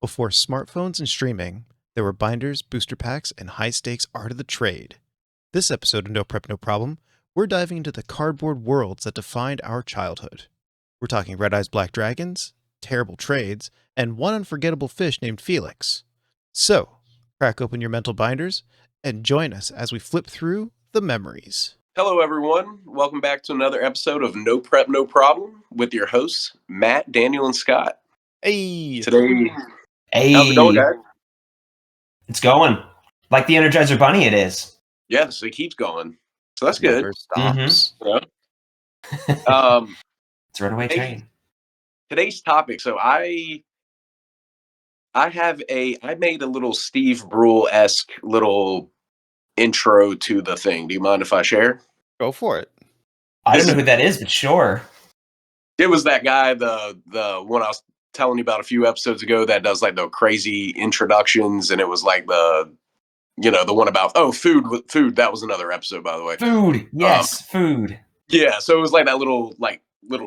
Before smartphones and streaming, there were binders, booster packs, and high-stakes art of the trade. This episode of No Prep, No Problem, we're diving into the cardboard worlds that defined our childhood. We're talking Red Eyes Black Dragons, terrible trades, and one unforgettable fish named Felix. So, crack open your mental binders and join us as we flip through the memories. Hello, everyone. Welcome back to another episode of No Prep, No Problem with your hosts, Matt, Daniel, and Scott. Hey! Today, Hey, how's it going, guys? It's going like the Energizer Bunny. It is. Yes, it keeps going. So that's good. Never stops. Yeah. It's a runaway train. Today's topic. So I made a little Steve Brule-esque little intro to the thing. Do you mind if I share? Go for it. I don't know who that is, but sure. It was that guy, the one I was telling you about a few episodes ago that does like the crazy introductions, and it was like the one about food. That was another episode, by the way. Food, yes, food. Yeah, so it was like that little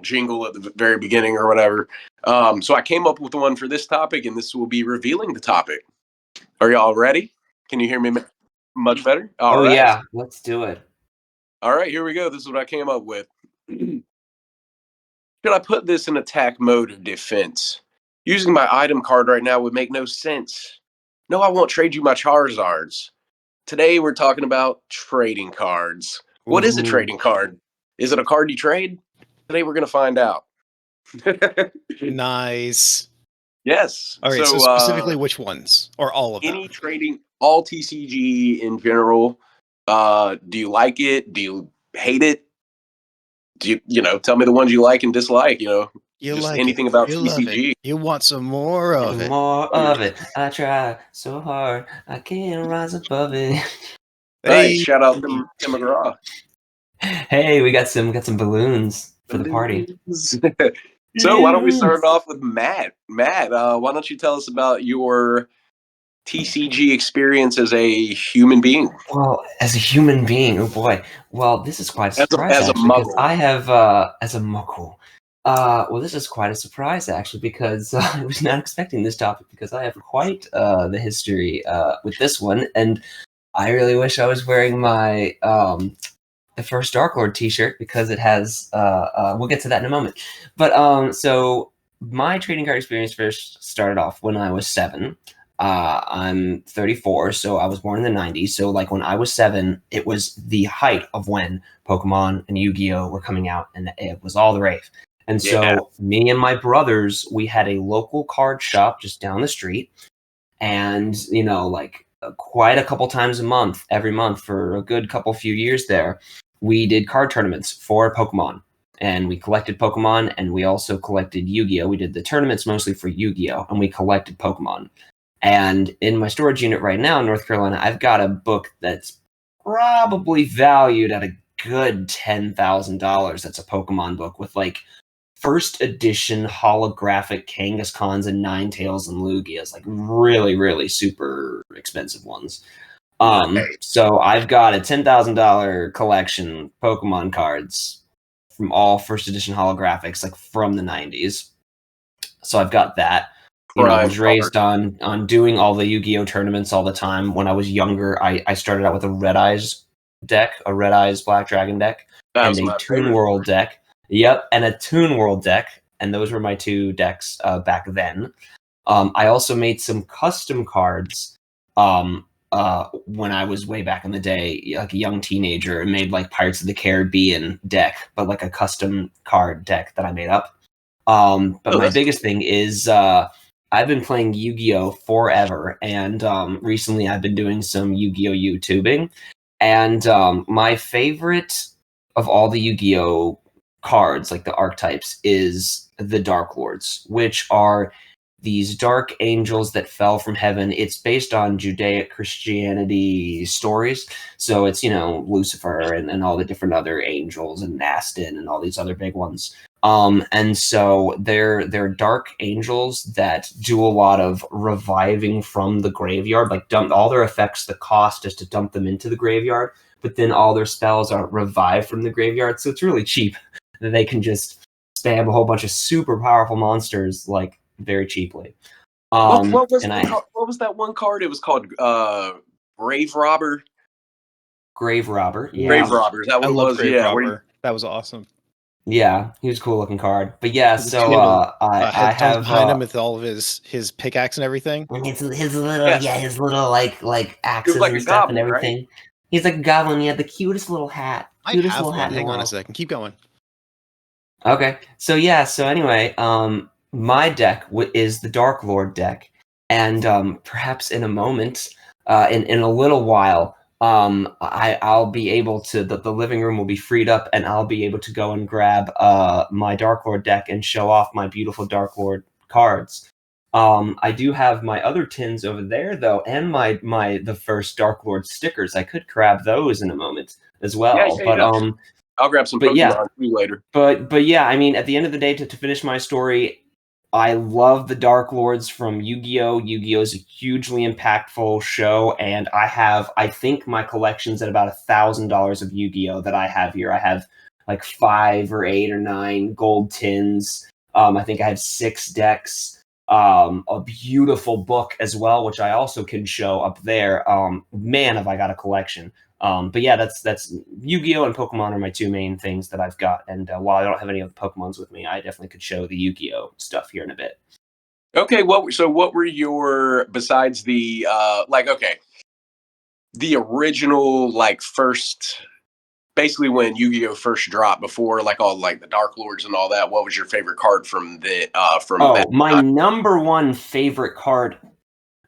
jingle at the very beginning or whatever. So I came up with the one for this topic, and this will be revealing the topic. Are y'all ready? Can you hear me much better? All right. Yeah, let's do it. All right, here we go. This is what I came up with. Should I put this in attack mode or defense? Using my item card right now would make no sense. No, I won't trade you my Charizards. Today we're talking about trading cards. What is a trading card? Is it a card you trade? Today we're going to find out. Nice. Yes. All right, so specifically which ones? Or all of them? Any trading, all TCG in general. Do you like it? Do you hate it? Do you tell me the ones you like and dislike, You just like anything it. about You TCG. love it. You want some more of it. More of it. I try so hard, I can't rise above it. Hey, shout out to Tim McGraw. Hey, we got some balloons for the party. So why don't we start off with Matt? Matt, why don't you tell us about your TCG experience as a human being? Well, as a human being, oh boy. Well, this is quite a surprise, as a actually, because muggle. I have, as a muggle. Well, this is quite a surprise, actually, because I was not expecting this topic, because I have quite the history with this one, and I really wish I was wearing my the first Dark Lord t-shirt, because it has, we'll get to that in a moment. But, so, my trading card experience first started off when I was 7. I'm 34, so I was born in the 90s. So like when I was 7, it was the height of when Pokémon and Yu-Gi-Oh were coming out, and it was all the rave. And so me and my brothers, we had a local card shop just down the street, and quite a couple times a month, every month for a good few years there, we did card tournaments for Pokemon. And we collected Pokemon, and we also collected Yu-Gi-Oh. We did the tournaments mostly for Yu-Gi-Oh, and we collected Pokemon. And in my storage unit right now in North Carolina, I've got a book that's probably valued at a good $10,000. That's a Pokemon book with like first edition holographic Kangaskhan's and Ninetales and Lugias, like really, really super expensive ones. So I've got a $10,000 collection Pokemon cards from all first edition holographics, like from the 90s. So I've got that. I was raised on doing all the Yu-Gi-Oh tournaments all the time. When I was younger, I started out with a Red Eyes deck, a Red Eyes Black Dragon deck, and a Toon World deck. Yep, and a Toon World deck, and those were my two decks back then. I also made some custom cards when I was way back in the day, like a young teenager, and made like Pirates of the Caribbean deck, but like a custom card deck that I made up. But my biggest thing is I've been playing Yu-Gi-Oh forever, and recently I've been doing some Yu-Gi-Oh YouTubing, and my favorite of all the Yu-Gi-Oh cards, like the archetypes, is the Dark Lords, which are these dark angels that fell from heaven. It's based on Judaic Christianity stories, so it's, Lucifer and all the different other angels, and Nastin and all these other big ones. And so they're dark angels that do a lot of reviving from the graveyard, like dump all their effects. The cost is to dump them into the graveyard, but then all their spells are revived from the graveyard. So it's really cheap that they can just spam a whole bunch of super powerful monsters like very cheaply. What was And what was that one card? It was called Grave Robber. Grave Robber, Grave yeah. Robber. Is that I what it love was? Grave Yeah. Where you, Robber. That was awesome. Yeah, he was a cool looking card. But yeah, The so little I headstones have behind him with all of his pickaxe and everything. and his little yeah. his little like It was axes like and a stuff and goblin, right? everything. He's like a goblin. He had the cutest little hat. I Cutest have little hat one. in the Hang on a world. second. Keep going. Okay. So yeah, so anyway, my deck is the Dark Lord deck. And perhaps in a moment, in a little while, I'll be able to the living room will be freed up and I'll be able to go and grab my Dark Lord deck and show off my beautiful Dark Lord cards. I do have my other tins over there though, and the first Dark Lord stickers. I could grab those in a moment as well. Yeah. I'll grab some But yeah, Pokemon too later. but yeah, I mean, at the end of the day, to finish my story, I love the Dark Lords from Yu-Gi-Oh! Yu-Gi-Oh! Is a hugely impactful show, and I think my collection's at about $1,000 of Yu-Gi-Oh! That I have here. I have like 5 or 8 or 9 gold tins. I think I have 6 decks. A beautiful book as well, which I also can show up there. Man, have I got a collection. But yeah, that's Yu-Gi-Oh! And Pokemon are my 2 main things that I've got. And while I don't have any of the Pokemons with me, I definitely could show the Yu-Gi-Oh! Stuff here in a bit. Okay, what were your besides the the original like first basically when Yu-Gi-Oh first dropped before like all like the Dark Lords and all that, what was your favorite card from that My time? number one favorite card.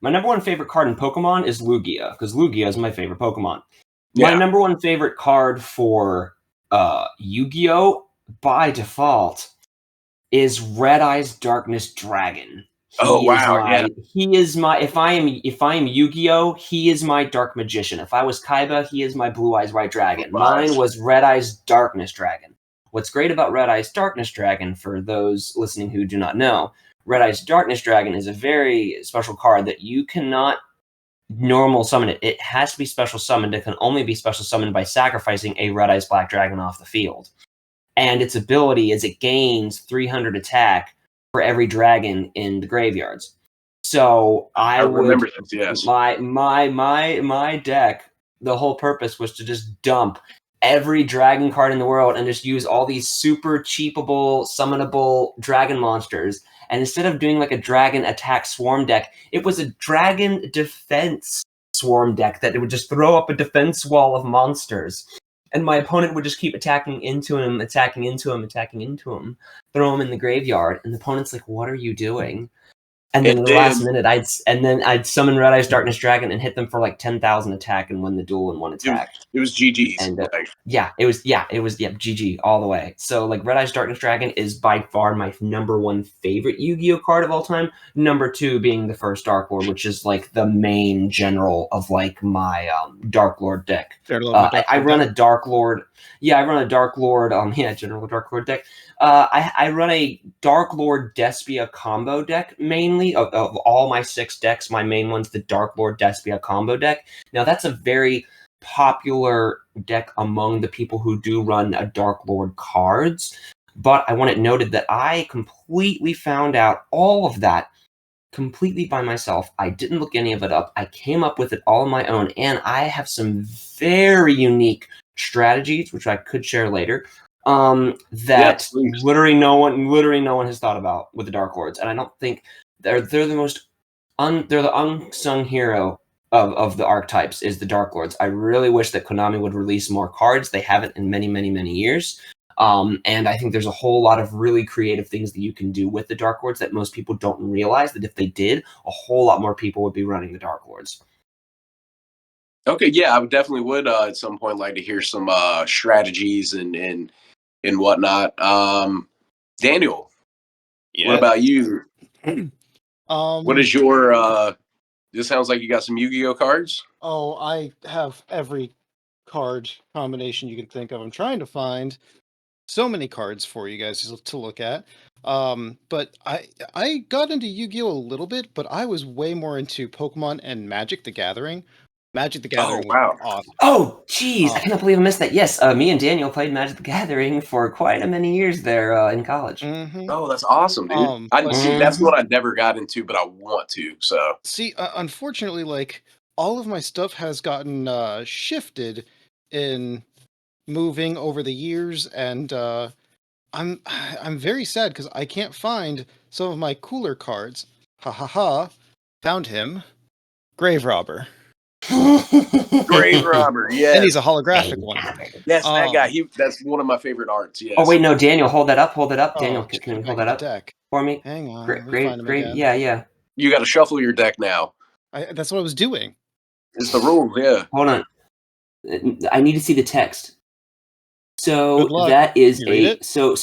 My number one favorite card in Pokemon is Lugia, because Lugia is my favorite Pokemon. My Yeah. number one favorite card for Yu-Gi-Oh! By default is Red Eyes Darkness Dragon. Oh wow, yeah. He is my if I am Yu-Gi-Oh, he is my Dark Magician. If I was Kaiba, he is my Blue Eyes White Dragon. Mine was Red Eyes Darkness Dragon. What's great about Red Eyes Darkness Dragon, for those listening who do not know, Red Eyes Darkness Dragon is a very special card that you cannot normal summon it. It has to be special summoned. It can only be special summoned by sacrificing a Red Eyes Black Dragon off the field. And its ability is it gains 300 attack for every dragon in the graveyards. So I remember this, yes. My deck, the whole purpose was to just dump every dragon card in the world and just use all these super cheapable, summonable dragon monsters. And instead of doing like a dragon attack swarm deck, it was a dragon defense swarm deck that it would just throw up a defense wall of monsters. And my opponent would just keep attacking into him, throw him in the graveyard. And the opponent's like, what are you doing? And then in the last minute, I'd summon Red Eyes Darkness Dragon and hit them for like 10,000 attack and win the duel in 1 attack. It was GG's. And it was GG all the way. So like Red Eyes Darkness Dragon is by far my number 1 favorite Yu-Gi-Oh card of all time. Number 2 being the first Dark Lord, which is like the main general of like my Dark Lord deck. I run a Dark Lord. Yeah, I run a Dark Lord. General Dark Lord deck. I run a Dark Lord Despia combo deck mainly. Of all my 6 decks, my main one's the Dark Lord Despia combo deck. Now that's a very popular deck among the people who do run a Dark Lord cards, but I want it noted that I completely found out all of that completely by myself. I didn't look any of it up. I came up with it all on my own, and I have some very unique strategies, which I could share later, that literally no one has thought about with the Dark Lords, and I don't think they're the most they're the unsung hero of the archetypes is the Dark Lords. I really wish that Konami would release more cards. They haven't in many, many, many years. And I think there's a whole lot of really creative things that you can do with the Dark Lords that most people don't realize, that if they did, a whole lot more people would be running the Dark Lords. Okay, yeah, I would definitely would at some point like to hear some strategies and whatnot. Daniel, what about you? What is your this sounds like you got some Yu-Gi-Oh cards? Oh, I have every card combination you can think of. I'm trying to find so many cards for you guys to look at. But I got into Yu-Gi-Oh a little bit, but I was way more into Pokemon and Magic the Gathering. Magic the Gathering wow. was awesome. Oh, jeez, I Oh. cannot believe I missed that. Yes, me and Daniel played Magic the Gathering for quite a many years there in college. Mm-hmm. Oh, that's awesome, dude. But See, that's what I never got into, but I want to. So see, unfortunately, like all of my stuff has gotten shifted in moving over the years, and I'm very sad because I can't find some of my cooler cards. Ha ha ha! Found him, Grave Robber, Grave Robber, yes. and he's a holographic one. Yes, that guy. That's one of my favorite arts. Yes. Oh wait, no, Daniel, hold that up. Daniel, Oh, can you back hold in that the up deck. for me? Hang on, let me Great, find him great. again. Yeah. You got to shuffle your deck now. That's what I was doing. It's the rules, yeah. Hold on. I need to see the text. So Good luck. that is You read it? so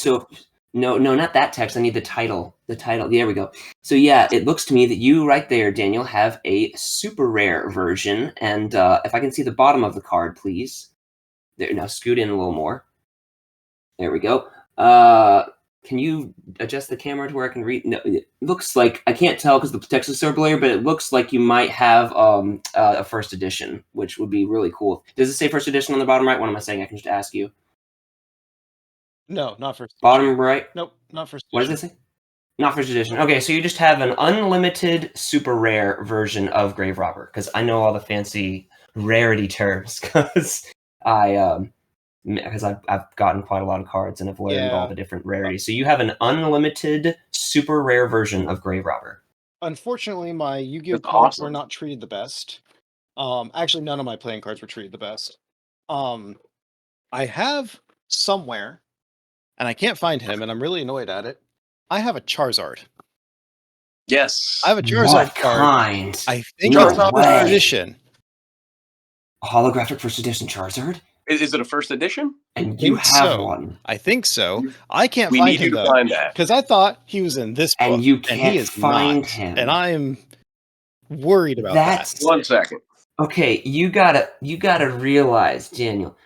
no, not that text. I need the title. The title. There we go. So yeah, it looks to me that you right there, Daniel, have a super rare version. And if I can see the bottom of the card, please. There, now scoot in a little more. There we go. Can you adjust the camera to where I can read? No, it looks like I can't tell because the text is so blurry, but it looks like you might have a first edition, which would be really cool. Does it say first edition on the bottom right? What am I saying? I can just ask you. No, not first. Bottom right? Nope, not first. What does it say? Not first edition. Okay, so you just have an unlimited super rare version of Grave Robber, because I know all the fancy rarity terms, because I've gotten quite a lot of cards and have learned all the different rarities. So you have an unlimited super rare version of Grave Robber. Unfortunately, my Yu-Gi-Oh That's cards awesome. were not treated the best. Actually, none of my playing cards were treated the best. I have somewhere, and I can't find him, and I'm really annoyed at it. I have a Charizard. Yes. I have a Charizard What card. kind? I think No it's a way. first edition. A holographic first edition Charizard? Is it a first edition? And you think have so. one. I think so. I can't We find need him you to though, find that. because I thought he was in this book, And you he can't is find not. him. And I am worried about That's 1 second. okay. You gotta realize, Daniel,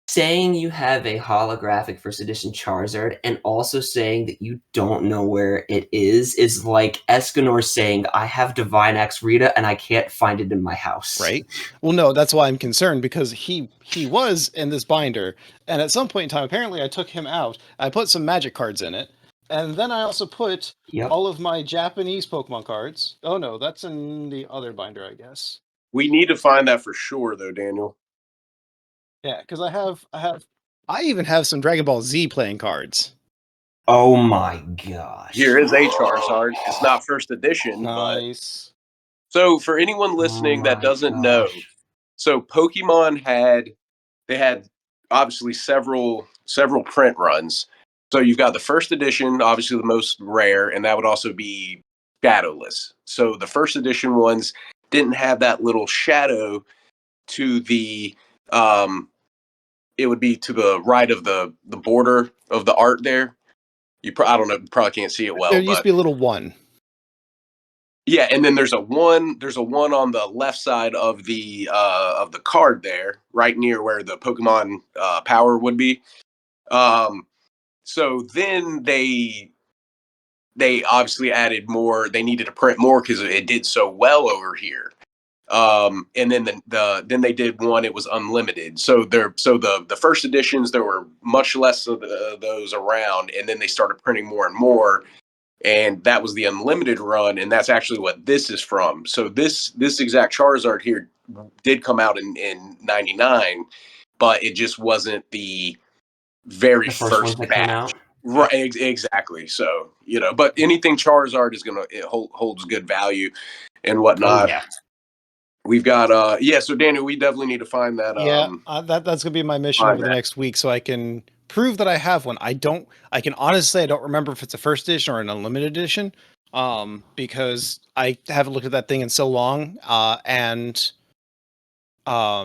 saying you have a holographic first edition Charizard and also saying that you don't know where it is like Escanor saying, I have Divine Axe Rita and I can't find it in my house. right. Well, no, that's why I'm concerned, because he was in this binder, and at some point in time, apparently, I took him out. I put some magic cards in it, and then I also put Yep. all of my Japanese Pokemon cards. Oh no, that's in the other binder, I guess. We need to find that for sure, though, Daniel. Yeah, because I even have some Dragon Ball Z playing cards. Oh my gosh. Here is a Charizard. It's not first edition, Nice. but so for anyone listening that doesn't know, so Pokemon had obviously several print runs. So you've got the first edition, obviously the most rare, and that would also be shadowless. So the first edition ones didn't have that little shadow to the it would be to the right of the border of the art there. I don't know, probably can't see it well. There used to be a little one. Yeah, and then there's a one on the left side of the card there, right near where the Pokemon power would be. So then they obviously added more. They needed to print more because it did so well over here. And then then they did one. It was unlimited. So the first editions, there were much less of those around, and then they started printing more and more. And that was the unlimited run, and that's actually what this is from. So this exact Charizard here did come out in '99, but it just wasn't the very first that batch. came out. Right, exactly. So but anything Charizard is holds good value and whatnot. Oh, yeah. We've got so Daniel, we definitely need to find that. That's gonna be my mission over the next week, so I can prove that I have one. I can honestly say I don't remember if it's a first edition or an unlimited edition, because I haven't looked at that thing in so long, and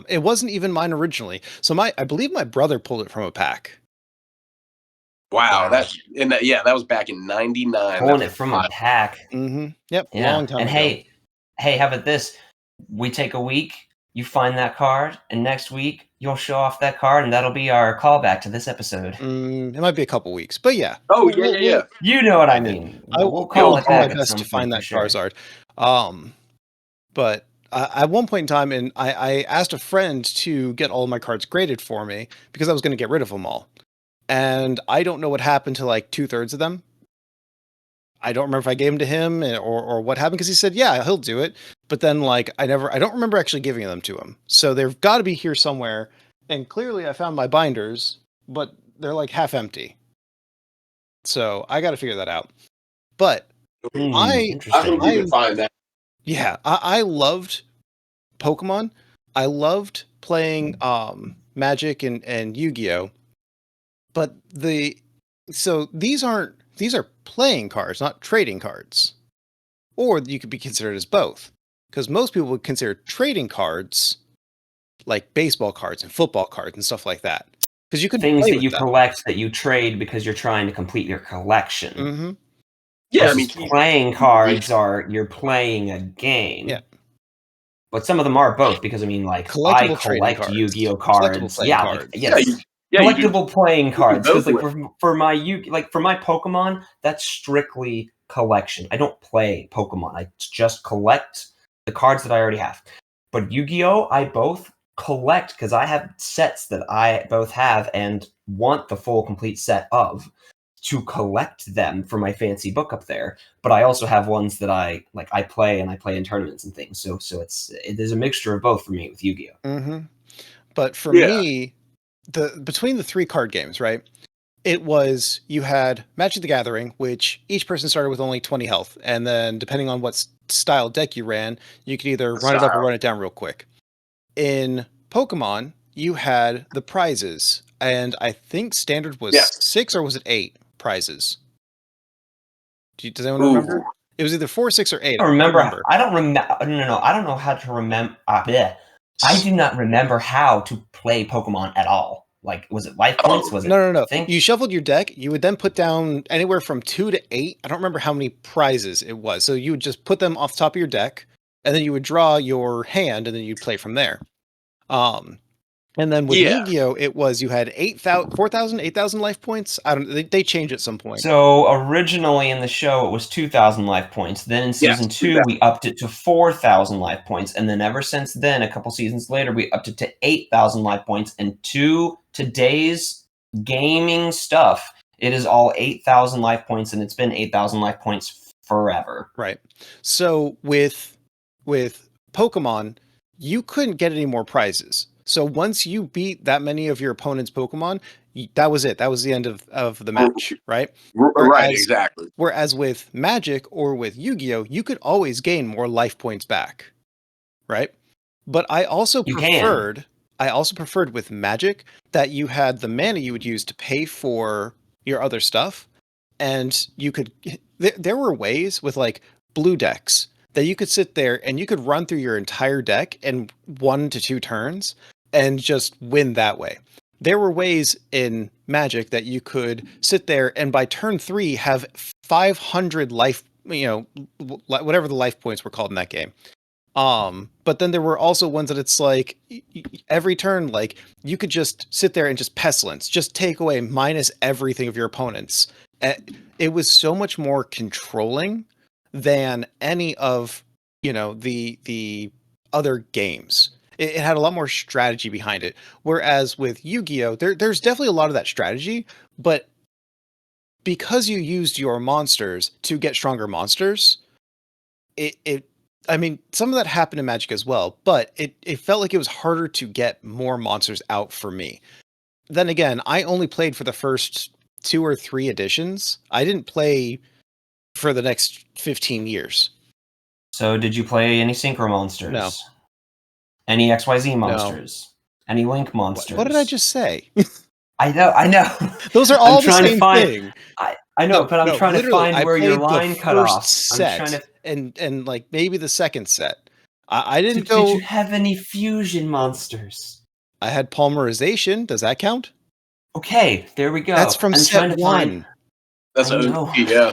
it wasn't even mine originally. So I believe my brother pulled it from a pack. Wow, that was back in '99. Pulling it from a pack. Mm-hmm. Yep. Yeah. Long time and ago. hey, how about this? We take a week, you find that card, and next week you'll show off that card, and that'll be our callback to this episode. It might be a couple weeks, but yeah. Oh, yeah. You know what I mean. I will call do it my back best to find that sure. Charizard. But at one point in time, and I asked a friend to get all of my cards graded for me because I was going to get rid of them all. And I don't know what happened to like 2/3 of them. I don't remember if I gave them to him or what happened, because he said, yeah, he'll do it. But then like I don't remember actually giving them to him. So they've got to be here somewhere. And clearly I found my binders, but they're like half empty. So I got to figure that out. But I hope you can find that. Yeah, I loved Pokemon. I loved playing Magic and Yu-Gi-Oh. But these are playing cards, not trading cards. Or you could be considered as both. Because most people would consider trading cards like baseball cards and football cards and stuff like that. Because you could things play that with you them. collect that you trade because you're trying to complete your collection. Mm-hmm. Yeah, Versus playing cards are you're playing a game. Yeah. But some of them are both, because I mean, like, Collectible I trading collect cards. Yu-Gi-Oh Collectible cards. playing Yeah, cards. like, yes. Yeah, Collectible playing cards. both Because like for my for my Pokemon, that's strictly collection. I don't play Pokemon. I just collect the cards that I already have. But Yu-Gi-Oh, I both collect because I have sets that I both have and want the full complete set of to collect them for my fancy book up there. But I also have ones that I play in tournaments and things. So there's a mixture of both for me with Yu-Gi-Oh. Mm-hmm. But for me, between the 3 card games, right? It was, you had Magic the Gathering, which each person started with only 20 health, and then depending on what style deck you ran, you could either run it up or run it down real quick. In Pokemon, you had the prizes, and I think standard was 6 or was it 8 prizes? Does anyone remember? It was either 4, 6, or 8. I don't remember. I don't remember. No. I don't know how to remember. I do not remember how to play Pokemon at all. Like, was it life points? Was it? No. You shuffled your deck. You would then put down anywhere from 2 to 8. I don't remember how many prizes it was. So you would just put them off the top of your deck, and then you would draw your hand, and then you'd play from there. And then with Yu-Gi-Oh, it was, you had 4,000, 8,000 life points. They changed at some point. So originally in the show it was 2,000 life points. Then in season 2 we upped it to 4,000 life points, and then ever since then, a couple seasons later, we upped it to 8,000 life points. And to today's gaming stuff, it is all 8,000 life points, and it's been 8,000 life points forever. Right. So with Pokemon, you couldn't get any more prizes. So once you beat that many of your opponent's Pokemon, that was it. That was the end of the match, right? Right, exactly. Whereas with Magic or with Yu-Gi-Oh, you could always gain more life points back, right? But I also preferred with Magic that you had the mana you would use to pay for your other stuff, and you could. There were ways with like blue decks that you could sit there and you could run through your entire deck in 1 to 2 turns and just win that way. There were ways in Magic that you could sit there and by turn 3 have 500 life, whatever the life points were called in that game. But then there were also ones that it's like every turn, like you could just sit there and just pestilence, just take away minus everything of your opponents. It was so much more controlling than any of, the other games. It had a lot more strategy behind it. Whereas with Yu-Gi-Oh, there's definitely a lot of that strategy, but because you used your monsters to get stronger monsters, I mean, some of that happened in Magic as well, but it felt like it was harder to get more monsters out for me. Then again, I only played for the first 2 or 3 editions. I didn't play for the next 15 years. So did you play any Synchro monsters? No. Any XYZ monsters? No. Any Link monsters? What did I just say? I know. Those are all the same thing. I know, but I'm trying to find where your line cut off. Set, I'm trying to... and like maybe the second set. I didn't go... Did you have any fusion monsters? I had polymerization. Does that count? Okay, there we go. That's from set 1. That's yeah.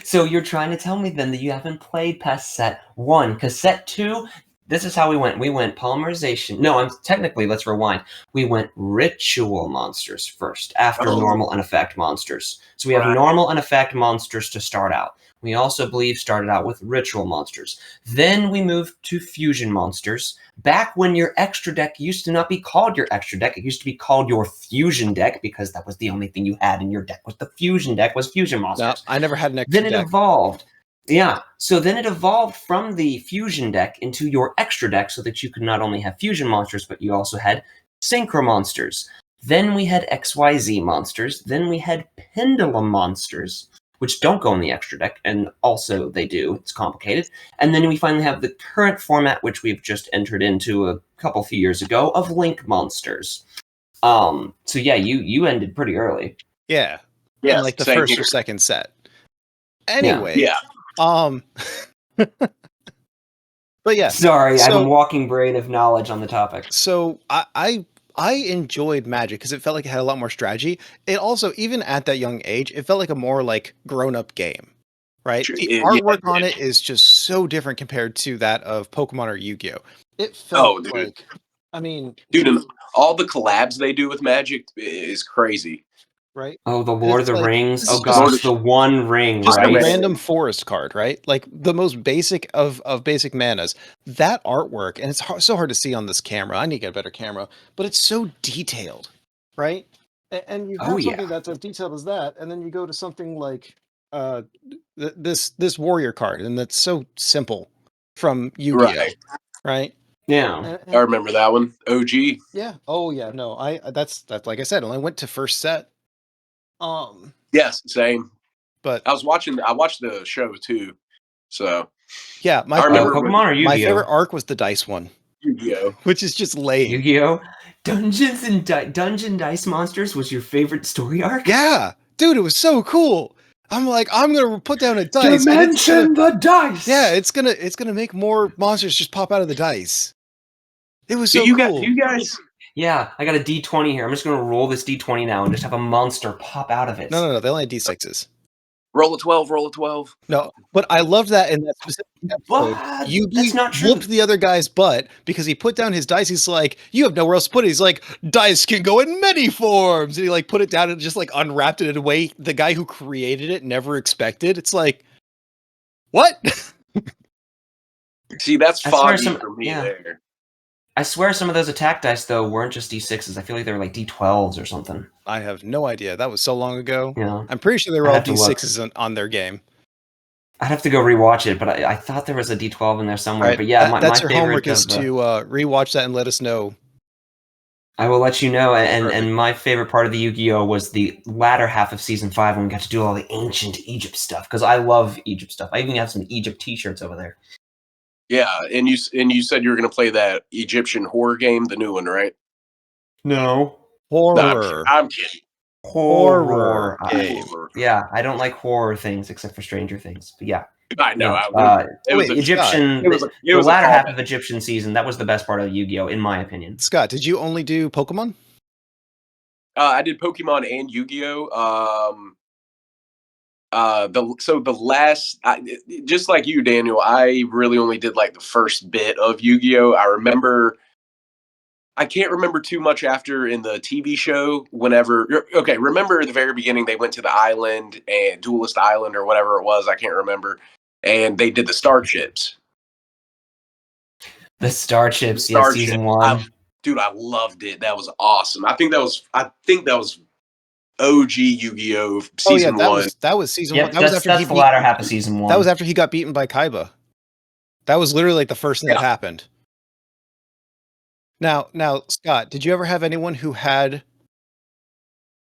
So you're trying to tell me then that you haven't played past set 1, because set 2, this is how we went. We went polymerization. No, technically, let's rewind. We went ritual monsters first, after normal and effect monsters. So we have normal and effect monsters to start out. We also believe started out with ritual monsters. Then we moved to fusion monsters. Back when your extra deck used to not be called your extra deck, it used to be called your fusion deck because that was the only thing you had in your deck was the fusion deck, was fusion monsters. No, I never had an extra Then it deck. evolved. Yeah, so then it evolved from the fusion deck into your extra deck so that you could not only have fusion monsters, but you also had synchro monsters. Then we had XYZ monsters. Then we had pendulum monsters, which don't go in the extra deck, and also they do. It's complicated. And then we finally have the current format, which we've just entered into a few years ago, of link monsters. So yeah, you ended pretty early. Yeah. Yeah, In like the same first here. or second set. Anyway. Yeah. But yeah. Sorry, I'm So- a walking brain of knowledge on the topic. So I enjoyed Magic because it felt like it had a lot more strategy. It also, even at that young age, it felt like a more like grown-up game, right? Sure, The yeah, artwork yeah. on it is just so different compared to that of Pokemon or Yu-Gi-Oh. It felt dude. like, I mean, Dude, and all the collabs they do with Magic is crazy. right? Oh, the Lord of the like, Rings. this Oh is just- gosh, the One Ring, Just right? a random forest card, right? Like the most basic of basic manas. That artwork, and it's so hard to see on this camera. I need to get a better camera, but it's so detailed, right? And you have Oh, something yeah. that's as detailed as that, and then you go to something like this warrior card, and that's so simple from Yu-Gi-Oh, Right. right? Yeah. I remember that one. OG. Yeah. Oh yeah. No, that's like I said, I only went to first set. Yes, same. But I watched the show too. So yeah, my I remember favorite, Pokemon or Yu-Gi-Oh? my favorite arc was the dice one, Yu-Gi-Oh. which is just lame. Yu-Gi-Oh! Dungeons and Dungeon Dice Monsters was your favorite story arc? Yeah, dude, it was so cool. I'm like, I'm gonna put down a dice. and it's Dimension the dice! yeah, it's gonna make more monsters just pop out of the dice. It was so you cool. guys. Yeah, I got a D20 here. I'm just gonna roll this D20 now and just have a monster pop out of it. No, they only had D6s. Roll a 12, roll a 12. No, but I loved that in that specific episode. What? Yugi That's not true. whooped the other guy's butt because he put down his dice. He's like, "You have nowhere else to put it." He's like, "Dice can go in many forms," and he like put it down and just like unwrapped it in a way the guy who created it never expected. It's like, what? See, that's I swear foggy for me yeah. there. I swear some of those attack dice, though, weren't just D6s. I feel like they were like D12s or something. I have no idea. That was so long ago. Yeah. I'm pretty sure they were I'd all have to look. D6s on their game. I'd have to go rewatch it, but I thought there was a D12 in there somewhere. Right, But yeah, that's my your favorite homework is of the- to rewatch that and let us know. I will let you know. And Perfect. my favorite part of the Yu-Gi-Oh was the latter half of season 5 when we got to do all the ancient Egypt stuff because I love Egypt stuff. I even have some Egypt T-shirts over there. Yeah, and you said you were going to play that Egyptian horror game, the new one, right? No. Horror. No, I'm kidding. Horror game. Horror. Yeah, I don't like horror things except for Stranger Things. But yeah, I know. no, It was wait, a, Egyptian. it was a, it the was a latter half callback. of Egyptian season that was the best part of Yu-Gi-Oh, in my opinion. Scott, did you only do Pokemon? I did Pokemon and Yu-Gi-Oh. The last, just like you, Daniel, I really only did like the first bit of Yu-Gi-Oh. I can't remember too much after in the TV show. Remember at the very beginning they went to the island and Duelist Island or whatever it was. I can't remember, and they did the starships. The Starships, yeah, Starship. season 1. Dude, I loved it. That was awesome. I think that was OG Yu-Gi-Oh! Season 1. That was season Yep, one. That was that's after the latter half of season 1. That was after he got beaten by Kaiba. That was literally like the first thing that happened. Now, Scott, did you ever have anyone who had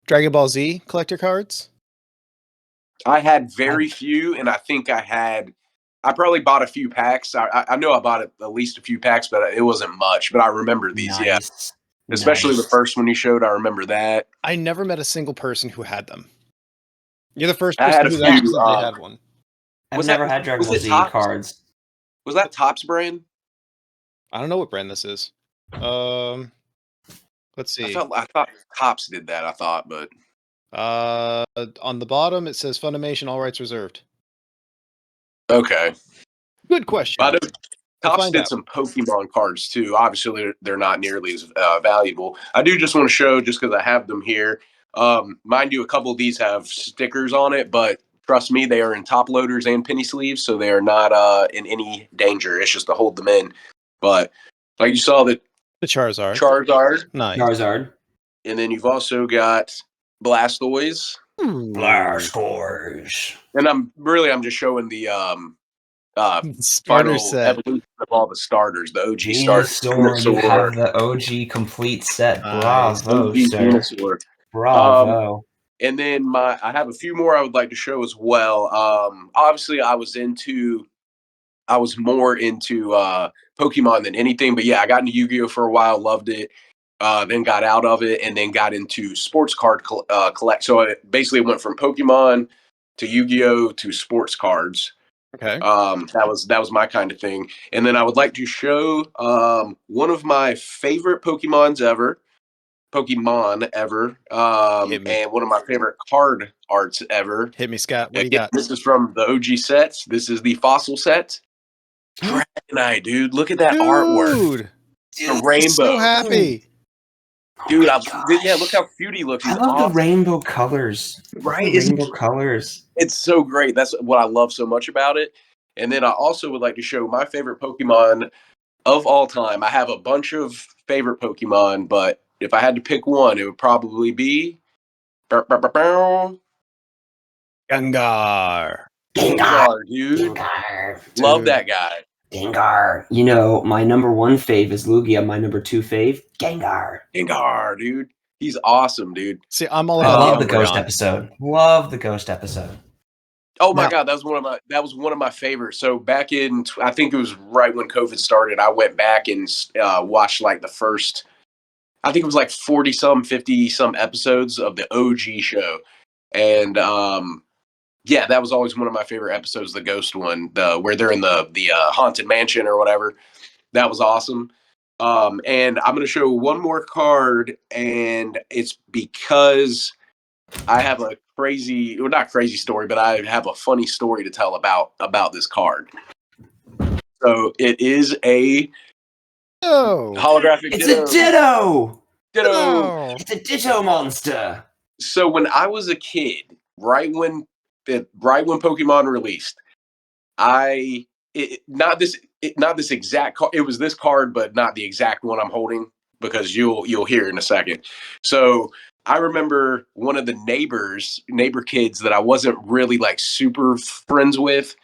Dragon Ball Z collector cards? I had very few, and I think I probably bought a few packs. I know I bought at least a few packs, but it wasn't much. But I remember these, yeah. Especially the first one you showed, I remember that. I never met a single person who had them. You're the first I person had a who's actually few, said they had one. I've never had Dragon Ball Z cards. Was that Topps brand? I don't know what brand this is. Let's see. I thought Topps did that. I thought, but on the bottom it says Funimation, all rights reserved. okay. Good question. But Topps find did out. some Pokemon cards too. Obviously, they're not nearly as valuable. I do just want to show, just because I have them here. Mind you, a couple of these have stickers on it, but trust me, they are in top loaders and penny sleeves, so they are not in any danger. It's just to hold them in. But like you saw the Charizard. Charizard, Nice. Charizard. and then you've also got Blastoise. Blastoise. And I'm just showing the Starter final set. evolution of all the starters, the OG starters. Venusaur. You have the OG complete set. Nice. Bravo, OG sir. Venusaur. Bravo. And then I have a few more I would like to show as well. Obviously, I was more into Pokemon than anything, but yeah, I got into Yu-Gi-Oh for a while, loved it. Then got out of it, and then got into sports card collect. So I basically went from Pokemon to Yu-Gi-Oh to sports cards. Okay. That was my kind of thing. And then I would like to show one of my favorite Pokemon ever, Hit me. and one of my favorite card arts ever. Hit me, Scott. What do you Again, got? this is from the OG sets. This is the fossil set. Dragonite, dude. Look at that artwork. Dude, The rainbow. so happy. Dude, Oh my yeah, gosh. look how cute he looks. I He's love the awesome. rainbow colors. Right? Rainbow colors. It's so great. That's what I love so much about it. And then I also would like to show my favorite Pokemon of all time. I have a bunch of favorite Pokemon, but if I had to pick one, it would probably be Gengar. Gengar, dude. Gengar. Love that guy. Gengar. You know, my number one fave is Lugia. My number two fave, Gengar. Gengar, dude. He's awesome, dude. See, I'm all I about love the Umbreon. ghost episode. Love the ghost episode. Oh my Now- God, that was one of my favorites. So back in, I think it was right when COVID started, I went back and watched like the first, I think it was like 40 some, 50 some episodes of the OG show. And yeah, that was always one of my favorite episodes, the ghost one, where they're in the haunted mansion or whatever. That was awesome. And I'm going to show one more card, and it's because I have a crazy, well, not crazy story, but I have a funny story to tell about this card. So it is a holographic It's ditto. a ditto. Ditto. It's a ditto monster. So when I was a kid, right when Pokemon released, not this exact card. It was this card, but not the exact one I'm holding, because you'll hear in a second. So I remember one of the neighbor kids that I wasn't really like super friends with,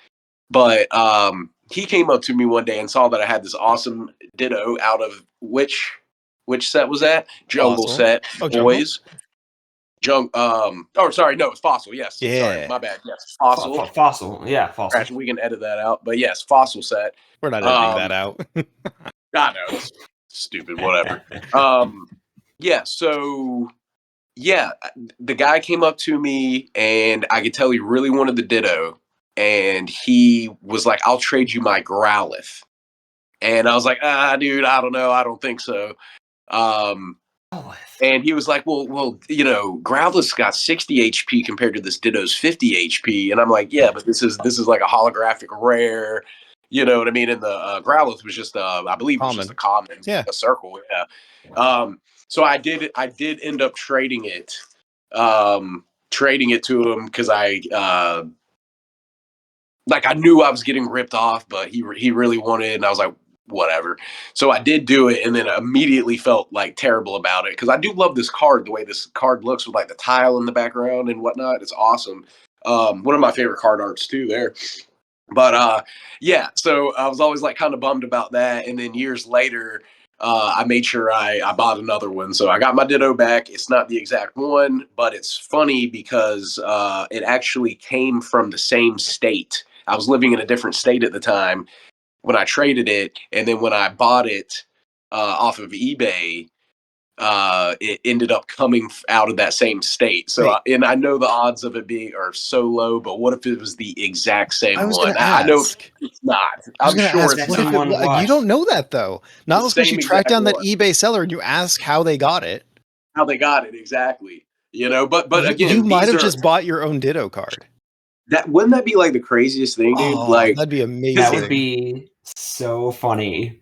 but he came up to me one day and saw that I had this awesome Ditto out of which set was that? Jungle Fossil. set, Oh, boys. Sorry, no, it's Fossil. Yes, Yeah. sorry, my bad. Yes, Fossil. Fossil. Yeah, Fossil. Scratch, we can edit that out, but yes, Fossil set. We're not editing that out. I know, it's stupid, whatever. Yeah, so yeah, the guy came up to me, and I could tell he really wanted the Ditto, and he was like, "I'll trade you my Growlithe," and I was like, dude, I don't know, I don't think so. And he was like, well, you know, Growlithe's got 60 HP compared to this Ditto's 50 HP, and I'm like, yeah, but this is like a holographic rare, you know what I mean? And the Growlithe was just, I believe, it was just a common, Yeah, a circle, yeah. So I did end up trading it to him because I knew I was getting ripped off, but he really wanted it, and I was like, whatever. So I did do it, and then immediately felt like terrible about it, because I do love this card, the way this card looks with like the tile in the background and whatnot. It's awesome. One of my favorite card arts too there. But yeah, so I was always like kind of bummed about that. And then years later, I made sure I bought another one. So I got my Ditto back. It's not the exact one, but it's funny because it actually came from the same state. I was living in a different state at the time when I traded it, and then when I bought it off of eBay, it ended up coming out of that same state. So, and I know the odds of it being are so low, but what if it was the exact same one? I know it's not. I'm sure it's not. You don't know that though. Not unless you track down that eBay seller and you ask how they got it. How they got it, exactly. You know, but again, you might have just bought your own Ditto card. Wouldn't that be like the craziest thing, dude? Like, that'd be amazing. That would be so funny.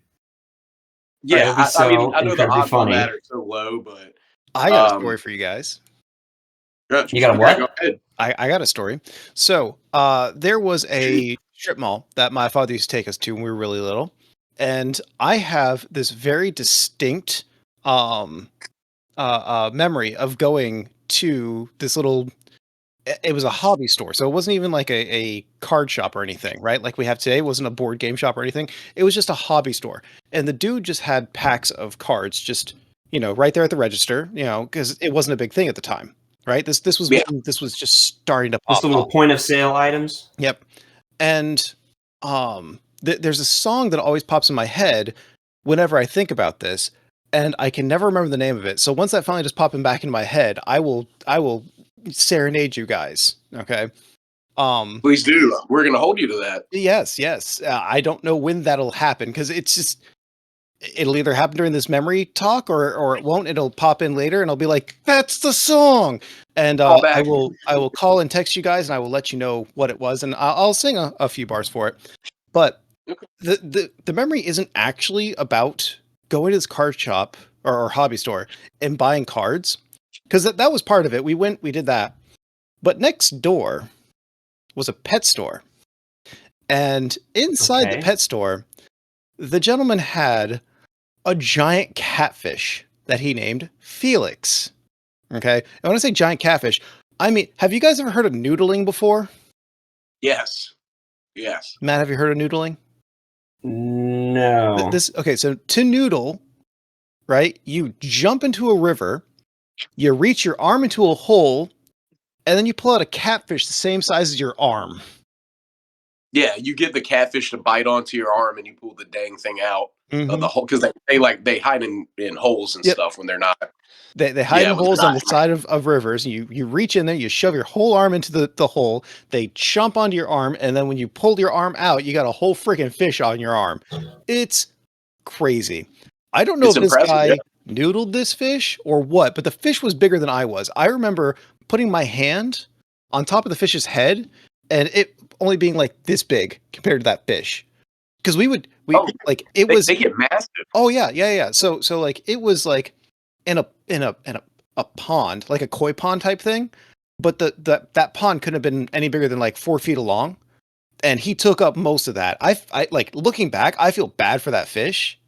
Yeah, I mean, I know the odds on that are so low, but I got a story for you guys. You got a what? Go ahead. I got a story. So there was a strip mall that my father used to take us to when we were really little. And I have this very distinct memory of going to this little, it was a hobby store. So it wasn't even like a card shop or anything, right? Like we have today. It wasn't a board game shop or anything. It was just a hobby store. And the dude just had packs of cards just, right there at the register, because it wasn't a big thing at the time. Right. This was when this was just starting to pop Just the little up. point of sale items. Yep. And there's a song that always pops in my head whenever I think about this, and I can never remember the name of it. So once that finally just popping back into my head, I will serenade you guys. Okay. Please do. We're gonna hold you to that. Yes. I don't know when that'll happen because it's just. It'll either happen during this memory talk or it won't. It'll pop in later and I'll be like, that's the song. And I will call and text you guys and I will let you know what it was. And I'll sing a few bars for it. But the memory isn't actually about going to this card shop or hobby store and buying cards. Because that was part of it. We did that. But next door was a pet store. And inside the pet store, the gentleman had a giant catfish that he named Felix. Okay. And when I say giant catfish, I mean, have you guys ever heard of noodling before? Yes. Matt, have you heard of noodling? No. So to noodle, right? You jump into a river, you reach your arm into a hole, and then you pull out a catfish the same size as your arm. Yeah, you get the catfish to bite onto your arm and you pull the dang thing out of the hole because they hide in holes and stuff when they're not. They hide in holes on the side of rivers. You reach in there, you shove your whole arm into the hole. They chomp onto your arm, and then when you pull your arm out, you got a whole freaking fish on your arm. It's crazy. I don't know if this guy noodled this fish or what, but the fish was bigger than I was. I remember putting my hand on top of the fish's head, and it only being like this big compared to that fish. Because they get massive. Oh yeah. So like it was like in a pond, like a koi pond type thing, but that pond couldn't have been any bigger than like 4 feet along, and he took up most of that. I like looking back, I feel bad for that fish,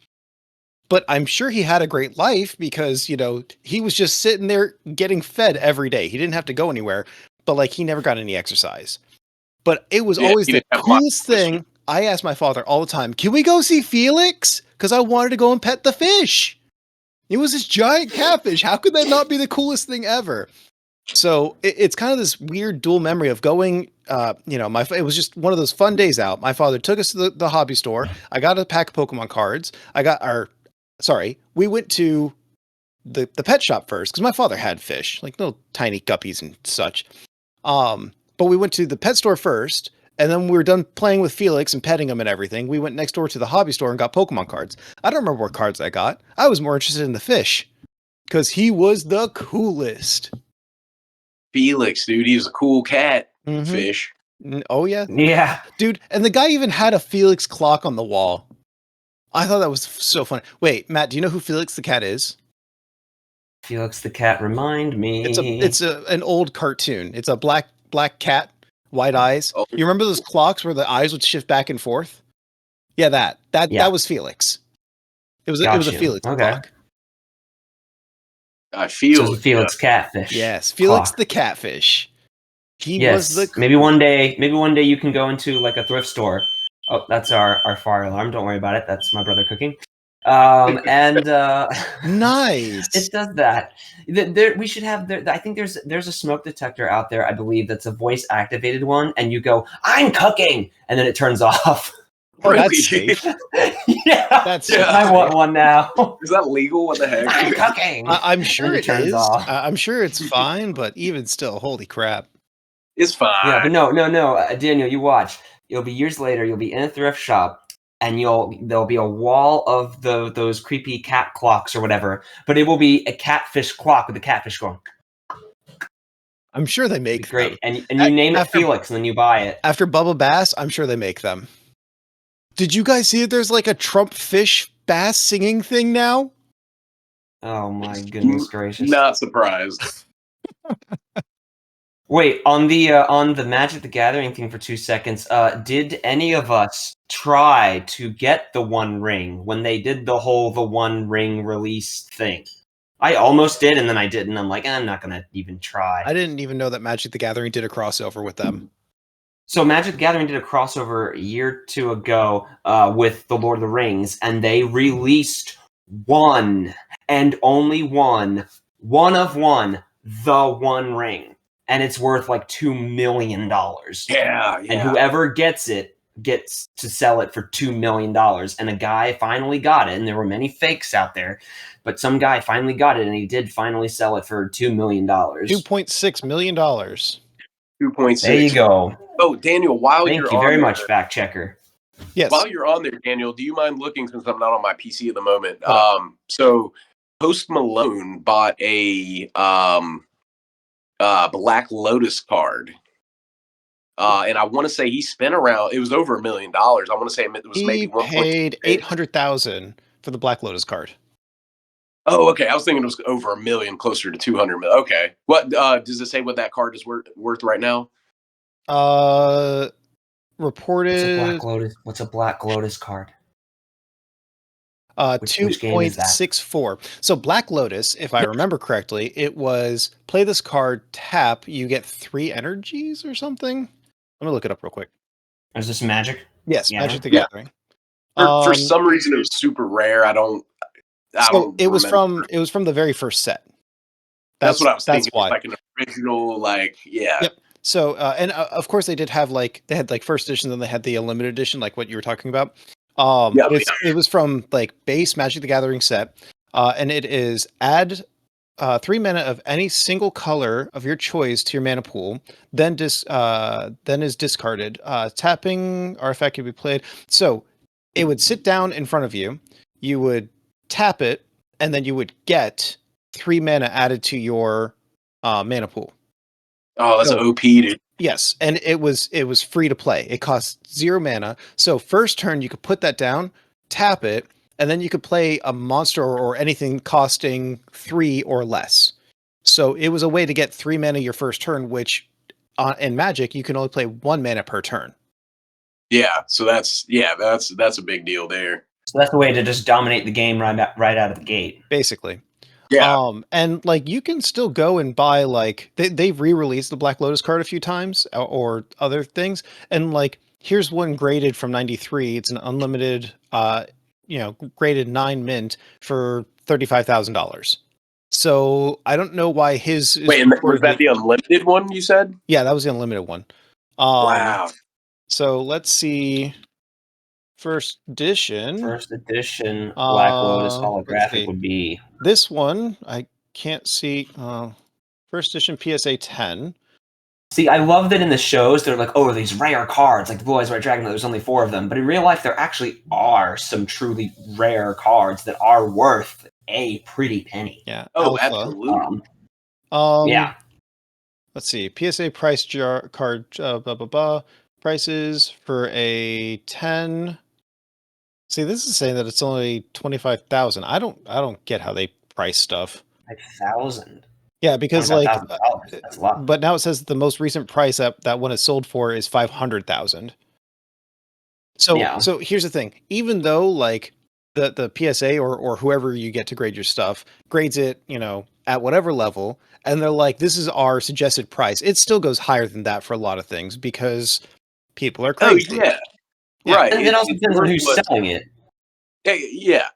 but I'm sure he had a great life because he was just sitting there getting fed every day. He didn't have to go anywhere, but like he never got any exercise. But it was always the coolest thing. I asked my father all the time, can we go see Felix? Because I wanted to go and pet the fish. It was this giant catfish. How could that not be the coolest thing ever? So it's kind of this weird dual memory of going, it was just one of those fun days out. My father took us to the hobby store. I got a pack of Pokemon cards. We went to the pet shop first because my father had fish, like little tiny guppies and such. But we went to the pet store first, and then we were done playing with Felix and petting him and everything. We went next door to the hobby store and got Pokemon cards. I don't remember what cards I got. I was more interested in the fish because he was the coolest. Felix, dude, he was a cool cat fish. Oh yeah. Yeah. Dude, and the guy even had a Felix clock on the wall. I thought that was so funny. Wait, Matt, do you know who Felix the cat is? Felix the cat, remind me. It's an old cartoon. It's a black cat, white eyes. Oh. You remember those clocks where the eyes would shift back and forth? Yeah, that was Felix. It was a Felix clock. I feel Felix Catfish. Yes, Felix the Catfish. He was the maybe one day you can go into like a thrift store. Oh, that's our fire alarm. Don't worry about it. That's my brother cooking. And nice. It does that. We should have. I think there's a smoke detector out there. I believe that's a voice activated one, and you go, "I'm cooking," and then it turns off. Oh, that's safe. Yeah, I want one now. Is that legal? What the heck? I'm cooking. I'm sure it is. I'm sure it's fine, but even still, holy crap. It's fine. Yeah, but no, Daniel, you watch. It'll be years later. You'll be in a thrift shop, and there'll be a wall of those creepy cat clocks or whatever. But it will be a catfish clock with the catfish going. I'm sure they make great, and you name it Felix, and then you buy it. After Bubba Bass, I'm sure they make them. Did you guys see that there's like a Trump fish bass singing thing now? Oh my goodness gracious! Not surprised. Wait, on the Magic the Gathering thing for 2 seconds, did any of us try to get the One Ring when they did the One Ring release thing? I almost did, and then I didn't. I'm like, I'm not gonna even try. I didn't even know that Magic the Gathering did a crossover with them. So Magic the Gathering did a crossover a year or two ago with the Lord of the Rings, and they released one and only one of one, the One Ring. And it's worth like $2 million. Yeah. And whoever gets it gets to sell it for $2 million. And a guy finally got it, and there were many fakes out there, but some guy finally got it, and he did finally sell it for $2 million. $2.6 million. 2.6. There you go. Oh, Daniel, Thank you very much, fact checker. Yes. While you're on there, Daniel, do you mind looking, since I'm not on my PC at the moment? What? So Post Malone bought a Black Lotus card. And I want to say he spent around, it was over $1 million. I want to say it was maybe He paid $800,000 for the Black Lotus card. Oh, okay. I was thinking it was over $1 million, closer to 200 million. Okay. What does it say what that card is worth right now? Reported. What's a Black Lotus card? 2.64. So Black Lotus, if I remember correctly, it was play this card, tap, you get 3 energies or something. Let me look it up real quick. Is this Magic? Yes, Yeah. Magic the Gathering. For some reason, it was super rare. It was from the very first set. That's what I was thinking. That's why. Like an original, yeah. Yep. So, and of course they did have they had first edition, then they had the limited edition, like what you were talking about. It was from base Magic the Gathering set, and it is add 3 mana of any single color of your choice to your mana pool, then is discarded. Tapping artifact can be played. So it would sit down in front of you, you would tap it, and then you would get 3 mana added to your mana pool. Oh, that's OP, dude. Yes, and it was free to play. It cost 0 mana. So first turn you could put that down, tap it, and then you could play a monster or anything costing 3 or less. So it was a way to get 3 mana your first turn, which in Magic you can only play 1 mana per turn. Yeah, so that's a big deal there. So that's the way to just dominate the game right out of the gate. Basically. Yeah. And you can still go and buy they've re-released the Black Lotus card a few times or other things, and here's one graded from 93. It's an unlimited graded 9 mint for $35,000. So I don't know why his wait, and was that the unlimited one you said? Yeah, that was the unlimited one. Wow. So let's see. First edition Black Lotus holographic would be this one. I can't see. First edition PSA 10. See, I love that in the shows they're like, oh, these rare cards, like the Blue Eyes White Dragon. There's only 4 of them, but in real life there actually are some truly rare cards that are worth a pretty penny. Yeah. Oh, Alpha. absolutely. Yeah. Let's see. PSA price card. Prices for a 10. See, this is saying that it's only 25,000. I don't get how they price stuff. 5,000. Yeah, because that's a lot. But now it says the most recent price that one is sold for is 500,000. So here's the thing. Even though the PSA or whoever you get to grade your stuff grades it, at whatever level, and they're like, this is our suggested price, it still goes higher than that for a lot of things because people are crazy. Oh, yeah. Right. And it also depends on who's selling it. Yeah.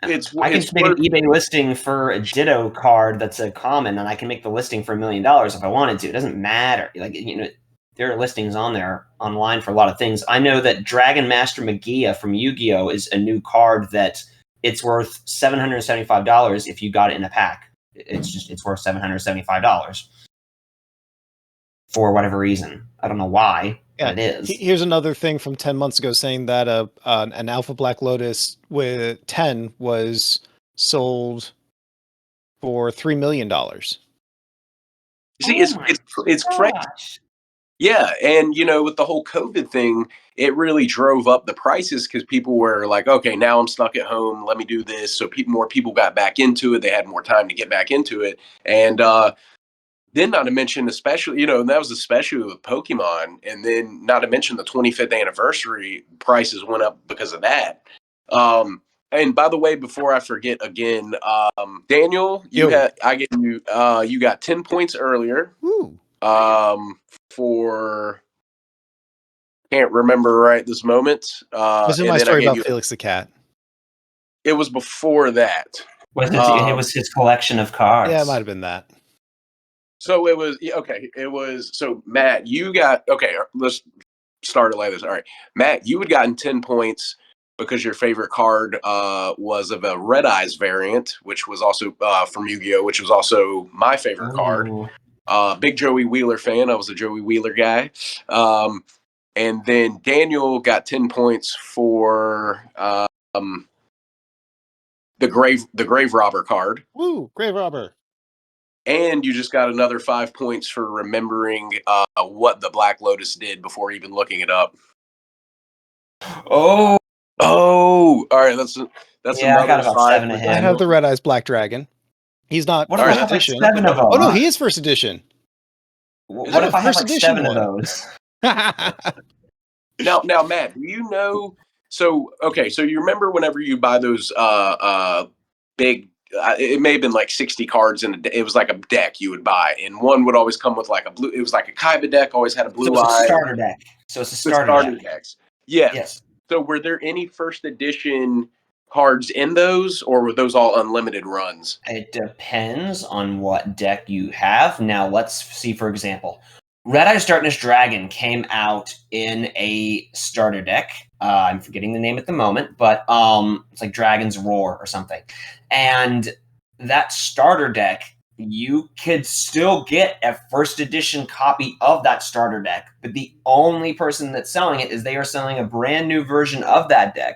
I can just make an eBay listing for a Ditto card that's a common, and I can make the listing for $1 million if I wanted to. It doesn't matter. There are listings online for a lot of things. I know that Dragon Master Magia from Yu-Gi-Oh is a new card that it's worth $775 if you got it in a pack. It's worth $775 for whatever reason. I don't know why. Yeah, it is. Here's another thing from 10 months ago saying that an Alpha Black Lotus with 10 was sold for $3 million. See, it's crazy. Yeah, and with the whole COVID thing, it really drove up the prices because people were like, okay, now I'm stuck at home. Let me do this. So more people got back into it. They had more time to get back into it. And Then not to mention, especially, and that was especially with Pokemon, and then not to mention the 25th anniversary prices went up because of that. And by the way, before I forget again, Daniel, I gave you, you got 10 points earlier. Woo. For can't remember right this moment. This is my story about Felix the Cat. It was before that. It was his collection of cards. Yeah, it might have been that. So it was okay. It was so Matt, you got okay. Let's start it like this. All right, Matt, you had gotten 10 points because your favorite card was of a Red Eyes variant, which was also from Yu-Gi-Oh, which was also my favorite card. Big Joey Wheeler fan. I was a Joey Wheeler guy. And then Daniel got 10 points for the grave robber card. Woo, grave robber. And you just got another 5 points for remembering what the Black Lotus did before even looking it up. Oh, all right. That's yeah. I got about 7 of him. I have the Red Eyes Black Dragon. He's not what first if I edition. have like 7 of them? Oh no, he is first edition. What if I have like 7 of those? Now, Matt, do you know? So you remember whenever you buy those big. It may have been like 60 cards in it was like a deck you would buy, and one would always come with like a blue. It was like a Kaiba deck, always had a blue eye. So it's a starter deck. So it's a starter deck. Decks. Yeah. Yes. So were there any first edition cards in those, or were those all unlimited runs? It depends on what deck you have. Now let's see. For example, Red Eyes Darkness Dragon came out in a starter deck. I'm forgetting the name at the moment, but it's like Dragon's Roar or something. And that starter deck, you could still get a first edition copy of that starter deck, but the only person that's selling it is they are selling a brand new version of that deck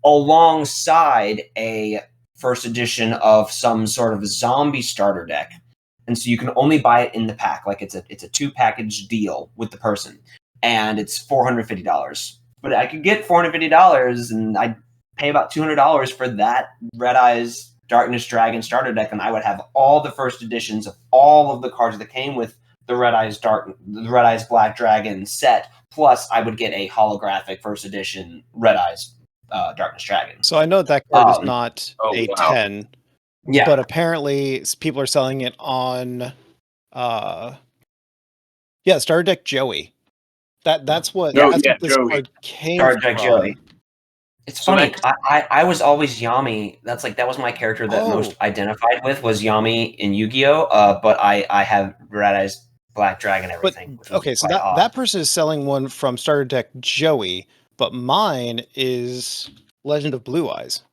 alongside a first edition of some sort of zombie starter deck. And so you can only buy it in the pack, like it's a 2-package deal with the person, and it's $450. But I could get $450, and I'd pay about $200 for that Red Eyes Darkness Dragon starter deck, and I would have all the first editions of all of the cards that came with the Red Eyes Black Dragon set. Plus, I would get a holographic first edition Red Eyes Darkness Dragon. So I know that card is not a 10. Yeah, but apparently people are selling it on, Starter Deck Joey. That's what this card came Starter Deck from. Joey. It's funny. I was always Yami. That was my character that most identified with was Yami in Yu-Gi-Oh. But I have Red Eyes Black Dragon everything. But, okay, so that person is selling one from Starter Deck Joey, but mine is Legend of Blue Eyes.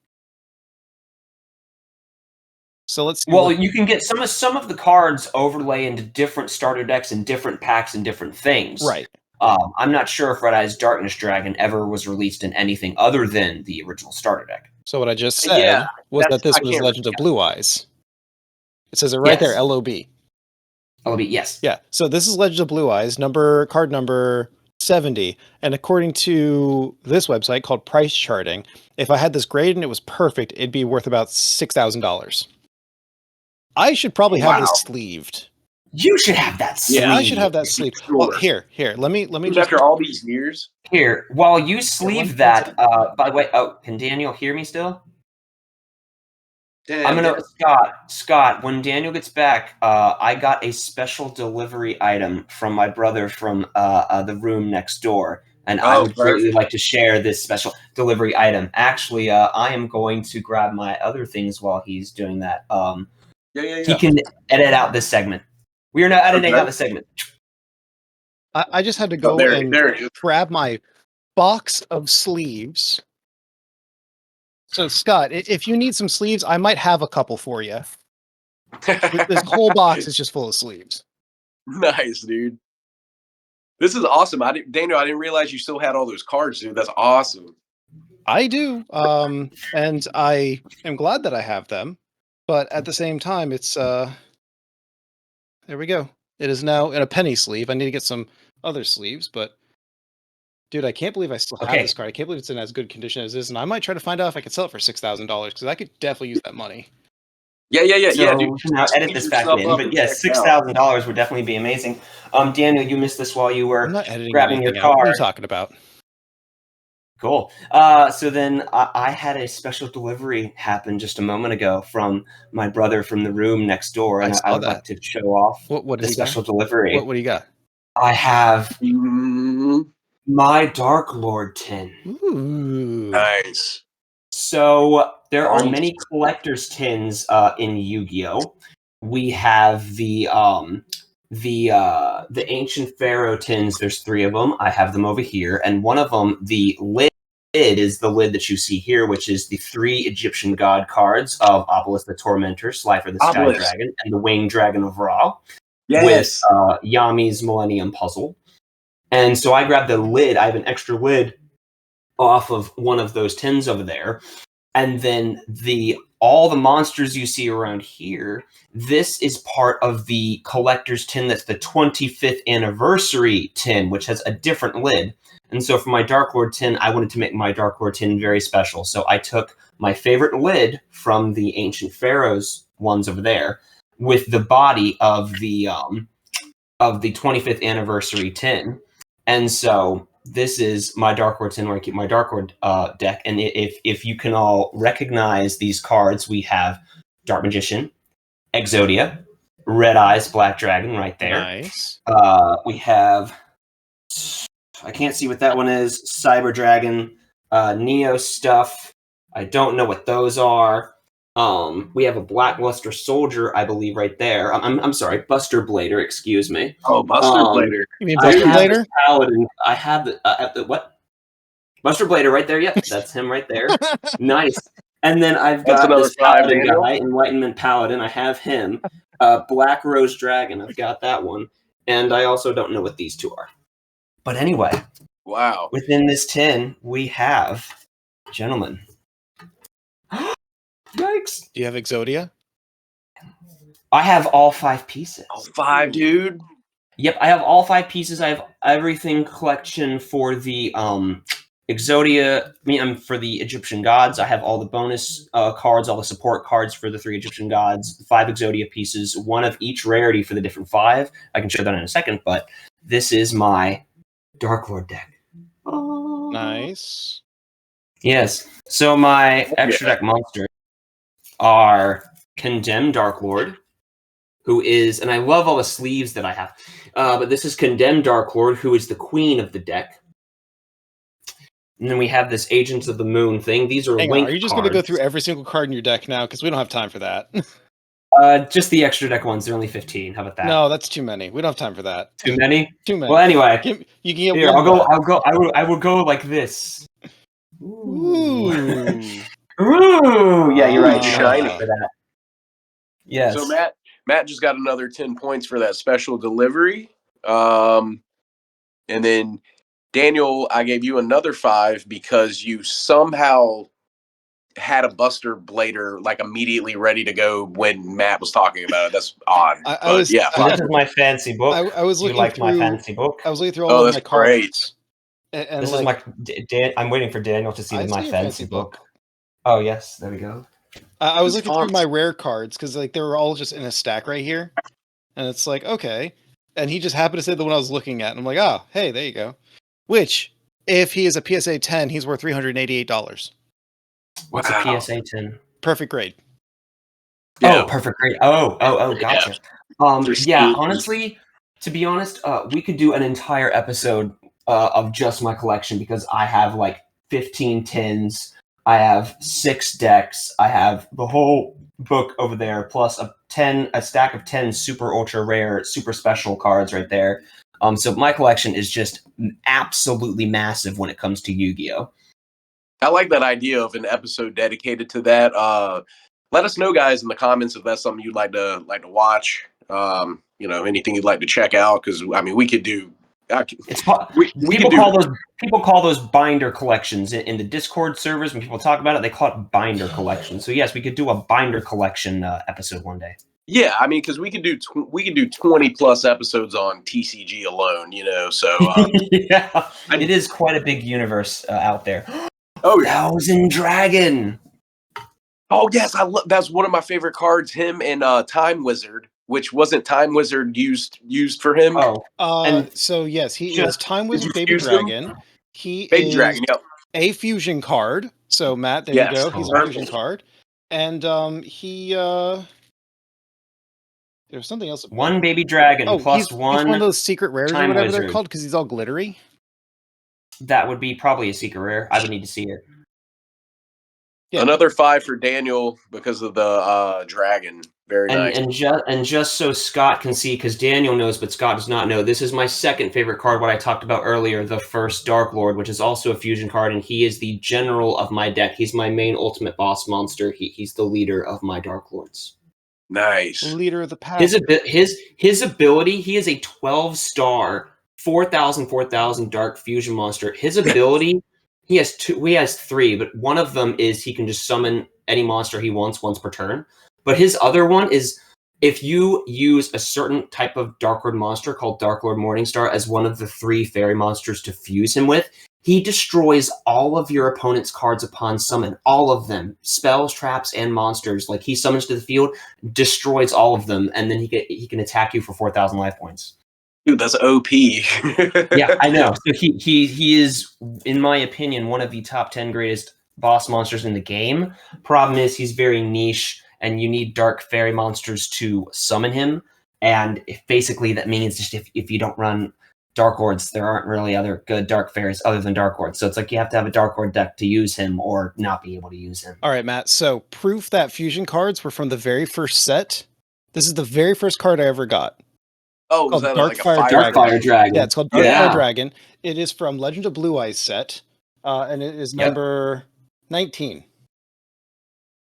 So let's see. Well, you can get some of the cards overlay into different starter decks and different packs and different things. Right. I'm not sure if Red Eyes Darkness Dragon ever was released in anything other than the original starter deck. So what I just said was that this was Legend of Blue Eyes. It says it right there, LOB. LOB, yes. Yeah. So this is Legend of Blue Eyes, card number 70. And according to this website called Price Charting, if I had this grade and it was perfect, it'd be worth about $6,000. I should probably have this sleeved. You should have that sleeved. Yeah, I should have that sleeved. Sure. Well, here. Let me just after all these years. Here, while you sleeve that, by the way, can Daniel hear me still? I'm gonna Scott. When Daniel gets back, I got a special delivery item from my brother from the room next door, and I would greatly like to share this special delivery item. Actually, I am going to grab my other things while he's doing that. He can edit out this segment. We are now editing out the segment. I just had to go and grab my box of sleeves. So, Scott, if you need some sleeves, I might have a couple for you. This whole box is just full of sleeves. Nice, dude. This is awesome. Daniel, I didn't realize you still had all those cards, dude. That's awesome. I do. And I am glad that I have them. But at the same time, it's there we go. It is now in a penny sleeve. I need to get some other sleeves, but dude, I can't believe I still have this card. I can't believe it's in as good condition as it is, and I might try to find out if I can sell it for $6,000 because I could definitely use that money. Yeah, So dude. we can now edit this back in. But yes, $6,000 would definitely be amazing. Daniel, you missed this while you I'm were not editing grabbing your anything out. What are car. you talking about? Cool. So then I had a special delivery happen just a moment ago from my brother from the room next door, and I would like to show off What the did he special got? delivery. What do you got? I have Mm, my Dark Lord tin. Ooh. nice. So there are Nice. many collector's tins in Yu-Gi-Oh. We have the ancient pharaoh tins. There's 3 of them. I have them over here, and one of them, the lid is the lid that you see here, which is the 3 Egyptian god cards of Obelisk the Tormentor, Slifer the Sky Dragon, and the Winged Dragon of Ra, with Yami's Millennium Puzzle. And so I grabbed the lid. I have an extra lid off of one of those tins over there. And then all the monsters you see around here, this is part of the collector's tin that's the 25th anniversary tin, which has a different lid. And so for my Dark Lord tin, I wanted to make my Dark Lord tin very special. So I took my favorite lid from the Ancient Pharaohs ones over there with the body of the 25th anniversary tin. And so this is my Dark Lord tin where I keep my Dark Lord deck. And if you can all recognize these cards, we have Dark Magician, Exodia, Red Eyes, Black Dragon right there. Nice. We have, I can't see what that one is, Cyber Dragon, Neo stuff. I don't know what those are. We have a Blackluster Soldier, I believe, right there. I'm sorry, Buster Blader, excuse me. Oh, Buster Blader. You mean Buster Blader? Paladin. I have the what? Buster Blader right there. Yep, that's him right there. Nice. And then I've got this Paladin guy, Enlightenment Paladin. I have him. Black Rose Dragon. I've got that one. And I also don't know what these 2 are. But anyway. Wow. Within this tin, we have, gentlemen. Yikes. Do you have Exodia? I have all 5 pieces. All 5, dude. Yep, I have all 5 pieces. I have everything collection for the Exodia. For the Egyptian gods. I have all the bonus cards, all the support cards for the 3 Egyptian gods, 5 Exodia pieces, 1 of each rarity for the different 5. I can show that in a second, but this is my Dark Lord deck. Oh. Nice. Yes. So my extra deck monsters are Condemned Dark Lord, who is, and I love all the sleeves that I have, but this is Condemned Dark Lord, who is the queen of the deck. And then we have this Agents of the Moon thing. These are Hang link on, are you just going to go through every single card in your deck now? Because we don't have time for that. Just the extra deck ones. They're only 15. How about that? No, that's too many. We don't have time for that. Too many? Too many. Well, anyway, you can get here, one. I would go like this. Ooh. Ooh. Yeah, you're right. Shiny for that. Yes. So Matt just got another 10 points for that special delivery. And then Daniel, I gave you another 5 because you somehow had a Buster Blader like immediately ready to go when Matt was talking about it. That's odd. This is my fancy book. I was looking through my fancy book. I was looking through all of my cards. Great. And this is my. I'm waiting for Daniel to see my fancy book. Oh yes, there we go. I was looking through my rare cards because like they were all just in a stack right here, and it's like okay, and he just happened to say the one I was looking at, and I'm like, oh, hey, there you go. Which, if he is a PSA 10, he's worth $388. What's a PSA 10? Perfect grade. Yeah. Oh, perfect grade. Oh, gotcha. Yeah, honestly, to be honest, we could do an entire episode of just my collection because I have like 15 tins. I have 6 decks. I have the whole book over there, plus a stack of 10 super ultra rare, super special cards right there. So my collection is just absolutely massive when it comes to Yu-Gi-Oh. I like that idea of an episode dedicated to that. Let us know, guys, in the comments if that's something you'd like to watch. Anything you'd like to check out, because I mean, we could do. People call those binder collections in the Discord servers. When people talk about it, they call it binder collection. So yes, we could do a binder collection episode one day. Yeah, I mean, because we could do 20 plus episodes on TCG alone. So yeah, it is quite a big universe out there. Oh, yeah. Thousand Dragon. Oh yes, that's one of my favorite cards. Him and Time Wizard, which wasn't Time Wizard used for him. Oh, and So yes, he just- is Time Did Wizard you Baby use him? Dragon. He Baby is Dragon. Yep. a fusion card. So Matt, there you Yes. go. He's a Perfect. fusion card. And he there's something else. one baby dragon plus he's one. one of those secret rares or Time whatever they're Wizard. called because he's all glittery. That would be probably a secret rare. I would need to see it. Yeah. Another 5 for Daniel because of the dragon. Very nice. And just so Scott can see, because Daniel knows, but Scott does not know, this is my second favorite card, what I talked about earlier, the first Dark Lord, which is also a fusion card, and he is the general of my deck. He's my main ultimate boss monster. He's the leader of my Dark Lords. Nice. Leader of the pack. His ability, he is a 12-star, 4,000 dark fusion monster. His ability, he has 3, but one of them is he can just summon any monster he wants once per turn. But his other one is if you use a certain type of Dark Lord monster called Dark Lord Morningstar as one of the 3 fairy monsters to fuse him with, he destroys all of your opponent's cards upon summon. All of them. Spells, traps, and monsters. Like, he summons to the field, destroys all of them, and then he can attack you for 4,000 life points. Dude, that's OP. Yeah, I know. So he is, in my opinion, one of the top 10 greatest boss monsters in the game. Problem is, he's very niche, and you need dark fairy monsters to summon him. And basically, that means just if you don't run Dark Lords, there aren't really other good dark fairies other than Dark Lords. So it's like you have to have a Dark Lord deck to use him or not be able to use him. All right, Matt. So proof that fusion cards were from the very first set. This is the very first card I ever got. Oh, is that Dark like a Fire fire Dragon? Yeah, it's called Dark Yeah. Fire Dragon. It is from Legend of Blue Eyes set, and it is number 19.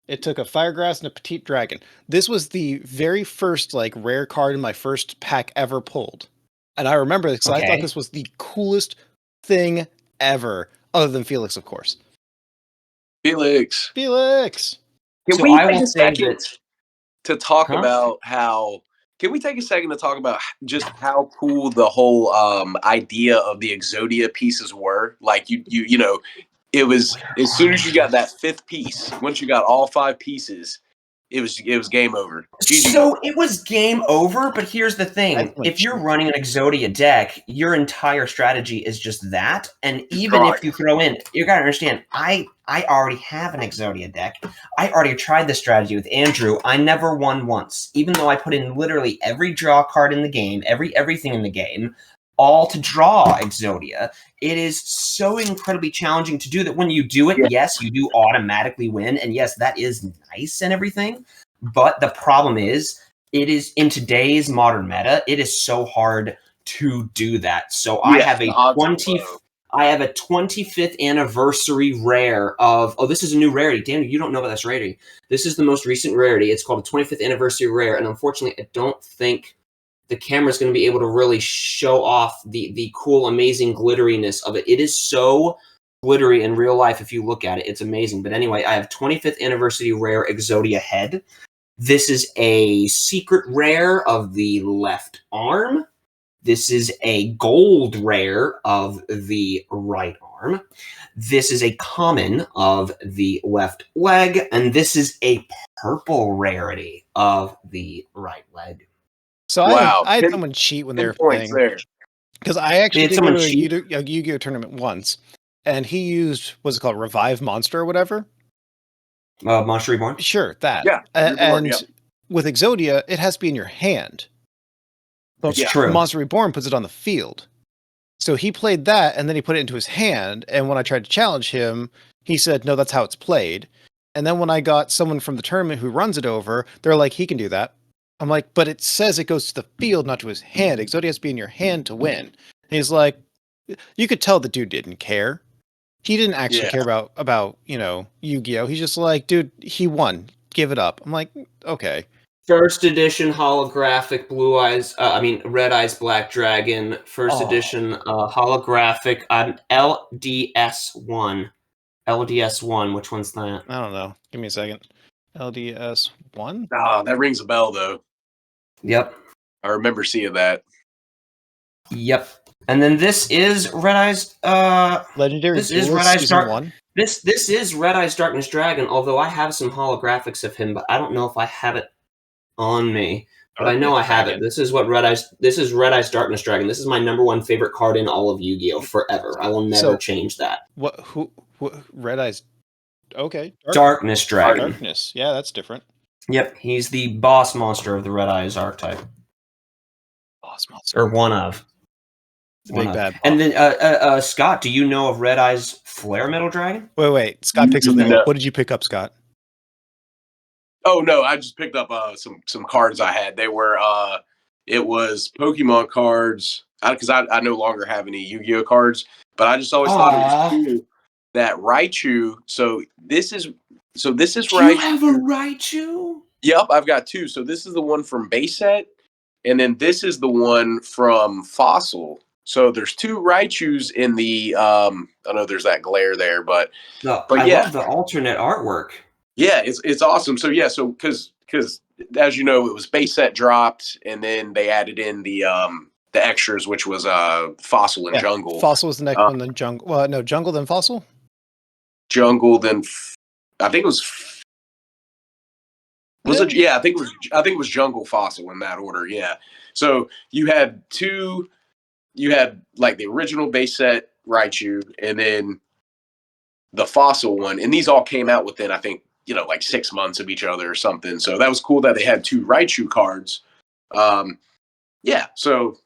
It took a Firegrass and a Petite Dragon. This was the very first rare card in my first pack ever pulled. And I remember this because I thought this was the coolest thing ever, other than Felix, of course. Felix. Can we take a second to talk about how? Can we take a second to talk about just how cool the whole idea of the Exodia pieces were? Like you know, it was as soon as you got that 5th piece. Once you got all 5 pieces, it was game over. So it was game over, but here's the thing. Excellent. If you're running an Exodia deck, your entire strategy is just that. And even if you throw in, you gotta understand, I already have an Exodia deck. I already tried this strategy with Andrew. I never won once, even though I put in literally every draw card in the game, everything in the game, all to draw Exodia. It is so incredibly challenging to do that. When you do it, yes, you do automatically win, and yes, that is nice and everything. But the problem is, it is in today's modern meta, it is so hard to do that. So I have a 25th anniversary rare of, this is a new rarity. Damn, you don't know about this rarity. This is the most recent rarity. It's called a 25th anniversary rare, and unfortunately, I don't think the camera's going to be able to really show off the cool, amazing glitteriness of it. It is so glittery in real life if you look at it. It's amazing. But anyway, I have 25th anniversary rare Exodia head. This is a secret rare of the left arm. This is a gold rare of the right arm. This is a common of the left leg. And this is a purple rarity of the right leg. So I had someone cheat when they were playing. Because I actually did go to a Yu-Gi-Oh tournament once, and he used, what's it called, Revive Monster or whatever? Monster Reborn? Sure, that. Yeah. And with Exodia, it has to be in your hand. It's true. Monster Reborn puts it on the field. So he played that, and then he put it into his hand, and when I tried to challenge him, he said, no, that's how it's played. And then when I got someone from the tournament who runs it over, they're like, he can do that. I'm like, but it says it goes to the field, not to his hand. Exodia has to be in your hand to win. And he's like, you could tell the dude didn't care. He didn't actually care about Yu-Gi-Oh. He's just like, dude, he won. Give it up. I'm like, okay. First edition holographic Red Eyes Black Dragon. First edition holographic LDS1. LDS1, which one's that? I don't know. Give me a second. LDS1? Oh, that rings a bell though. Yep. I remember seeing that. Yep. And then this is Red Eyes Legendary. This is Red Eyes Dark. 1. This is Red Eyes Darkness Dragon, although I have some holographics of him, but I don't know if I have it on me. But I know I have it. This is Red Eyes Darkness Dragon. This is my #1 favorite card in all of Yu-Gi-Oh! Forever. I will never change that. Who Red Eyes? Okay. Darkness Dragon. Darkness. Yeah, that's different. Yep, he's the boss monster of the Red Eyes archetype. Boss monster. Or one of. The big bad boss. And then, Scott, do you know of Red Eyes Flare Metal Dragon? Wait. Scott picked something up. What did you pick up, Scott? Oh no, I just picked up some cards I had. They were it was Pokemon cards because I no longer have any Yu-Gi-Oh cards, but I just always thought it was cool that Raichu. So this is Raichu. You have a Raichu? Yep, I've got 2. So this is the one from base set, and then this is the one from Fossil. So there's 2 Raichus in the I know there's that glare there, but I love the alternate artwork. Yeah, it's awesome. So yeah, because as you know, it was base set dropped, and then they added in the extras, which was Fossil and Jungle. Fossil was the next one, then Jungle. Well, no, Jungle then Fossil. Jungle then I think it was. It? Yeah, I think it was Jungle Fossil in that order. Yeah. So you had 2. You had like the original base set Raichu, and then the Fossil one, and these all came out within, I think, like 6 months of each other or something. So that was cool that they had 2 Raichu cards. Yeah, so